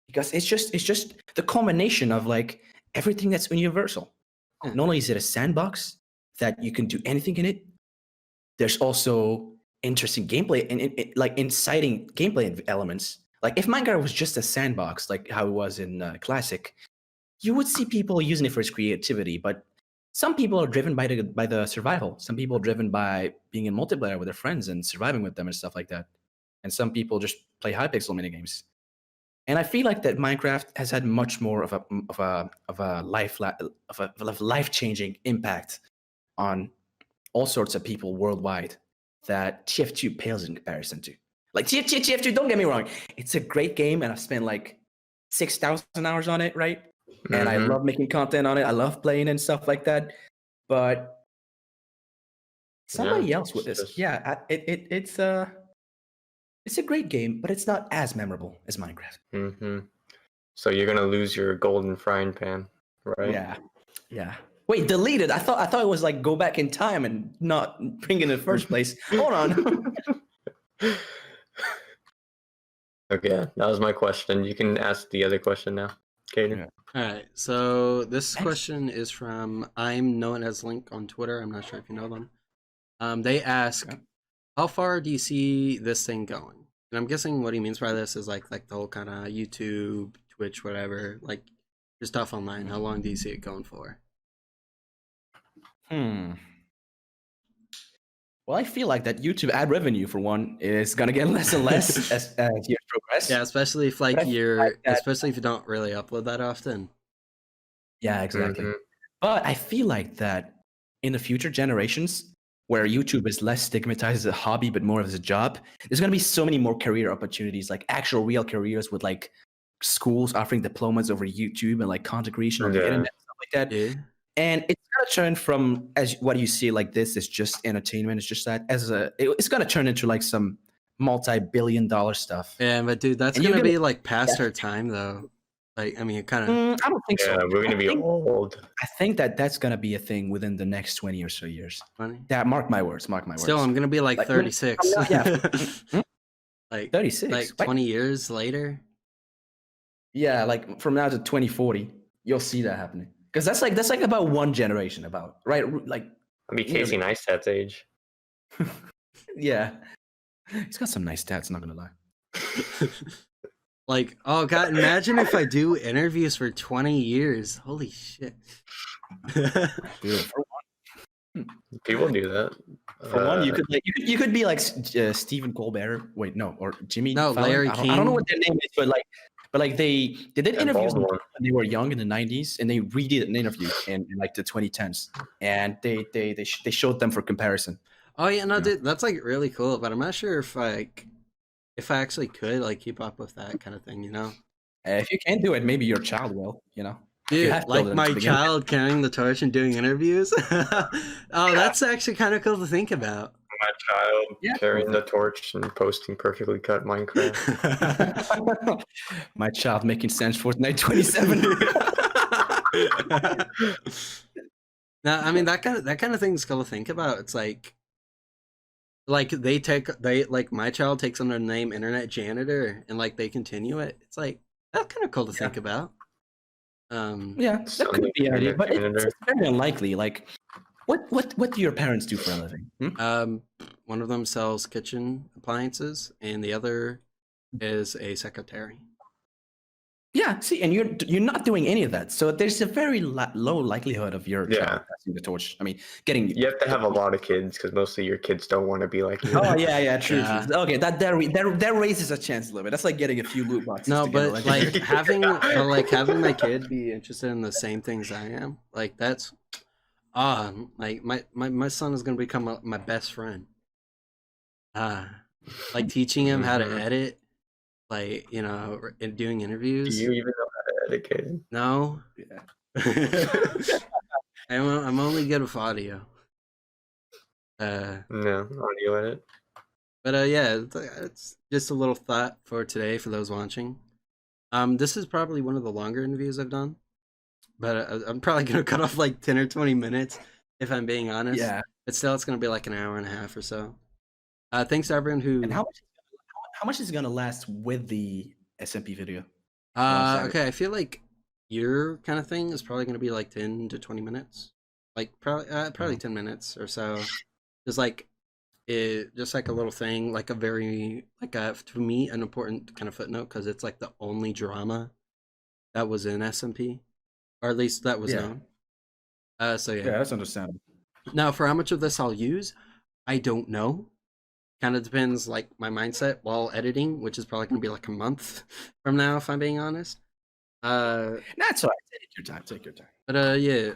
Because it's just the combination of like everything that's universal. Not only is it a sandbox that you can do anything in it, there's also interesting gameplay and like inciting gameplay elements. Like if Minecraft was just a sandbox, like how it was in Classic, you would see people using it for its creativity. But some people are driven by the survival. Some people are driven by being in multiplayer with their friends and surviving with them and stuff like that. And some people just play Hypixel minigames. And I feel like that Minecraft has had much more of a life-changing impact on all sorts of people worldwide that TF2 pales in comparison to. Like TF2, don't get me wrong, it's a great game, and I've spent like 6,000 hours on it, right? And I love making content on it. I love playing and stuff like that. But somebody else with this, it's a great game, but it's not as memorable as Minecraft. Mm-hmm. So you're gonna lose your golden frying pan, right? Yeah. Wait, delete it. I thought it was like go back in time and not bring it in the first place. Hold on. Okay, that was my question. You can ask the other question now, Kaden. Yeah. all right. So this question is from I'm known as Link on Twitter. I'm not sure if you know them. They ask, how far do you see this thing going? And I'm guessing what he means by this is like the whole kind of YouTube, Twitch, whatever, like your stuff online. How long do you see it going for? Well, I feel like that YouTube ad revenue, for one, is gonna get less and less as years progress. Yeah, especially if especially if you don't really upload that often. Yeah, exactly. But I feel like that in the future generations, where YouTube is less stigmatized as a hobby but more as a job, there's gonna be so many more career opportunities, like actual real careers with like schools offering diplomas over YouTube and like content creation on the internet and stuff like that. Yeah. And it's gonna turn from as what you see like this is just entertainment. It's just that it's gonna turn into like some multi-billion-dollar stuff. Yeah, but dude, that's gonna be like past our time though. Like, I mean, it kind of. I don't think so. Yeah, we're gonna be old. I think that's gonna be a thing within the next 20 or so years. 20? Yeah, mark my words. Still, I'm gonna be like 36. Like 36. Like 20 years later. Yeah, like from now to 2040, you'll see that happening. Because that's like about one generation, right? Like I'll be Casey Neistat's age. Yeah, he's got some nice stats. Not gonna lie. Like, oh god, imagine if I do interviews for 20 years. Holy shit. Dude, People do that. for one, you could be like Stephen Colbert. Wait, no, or Jimmy No, Fallon. Larry I don't know King. what their name is, but like they did Yeah, interviews when Baldwin. they were young in the 90s, and they redid an interview in like the 2010s, and they showed them for comparison. Oh yeah, no, Yeah. dude, that's like really cool. But I'm not sure if I actually could like keep up with that kind of thing, you know? If you can't do it, maybe your child will. You know, if you Dude, have like children my to begin with. child carrying the torch and doing interviews. Oh, that's actually kind of cool to think about. My child Yeah. carrying the torch and posting perfectly cut Minecraft. My child making sense Fortnite 27. No, I mean that kind of thing's cool to think about. It's like they like my child takes on their name Internet Janitor and like they continue it. It's like that's kind of cool to think about. Yeah, that Son could of be an idea, but janitor. it's very unlikely. Like, what do your parents do for a living? One of them sells kitchen appliances and the other is a secretary. Yeah, see, and you're not doing any of that, so there's a very low likelihood of your child passing the torch. I mean, getting You have to have a lot of kids because mostly your kids don't want to be like you. Oh yeah, true. Yeah. Okay, that raises a chance a little bit. That's like getting a few loot boxes. No, to get a but legendary. like having my kid be interested in the same things I am, like that's like my son is gonna become my best friend. Like teaching him how to edit, like and doing Do interviews. you even know how to edit, Caden? No, Yeah. I'm only good with audio. No, audio edit. But yeah, it's just a little thought for today for those watching. This is probably one of the longer interviews I've done, but I'm probably gonna cut off like 10 or 20 minutes if I'm being honest. Yeah. But still, it's gonna be like an hour and a half or so. Thanks to everyone who. And how much is it gonna last with the SMP video? Okay, I feel like your kind of thing is probably gonna be like 10 to 20 minutes, like probably 10 minutes or so. Just like just like a little thing, like a very to me an important kind of footnote because it's like the only drama that was in SMP, or at least that was known. So yeah, that's understandable. Now for how much of this I'll use, I don't know. Kind of depends like my mindset while editing, which is probably gonna be like a month from now if I'm being honest. That's all right. Take your time. But yeah,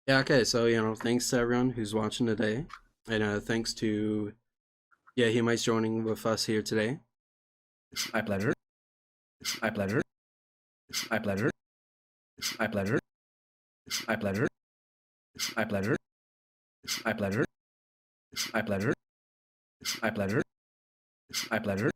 yeah. Okay, so thanks to everyone who's watching today, and thanks to Yahiamice joining with us here today. My pleasure. My pleasure. My pleasure. My pleasure. My pleasure. My pleasure. My pleasure. My pleasure. My pleasure. My pleasure.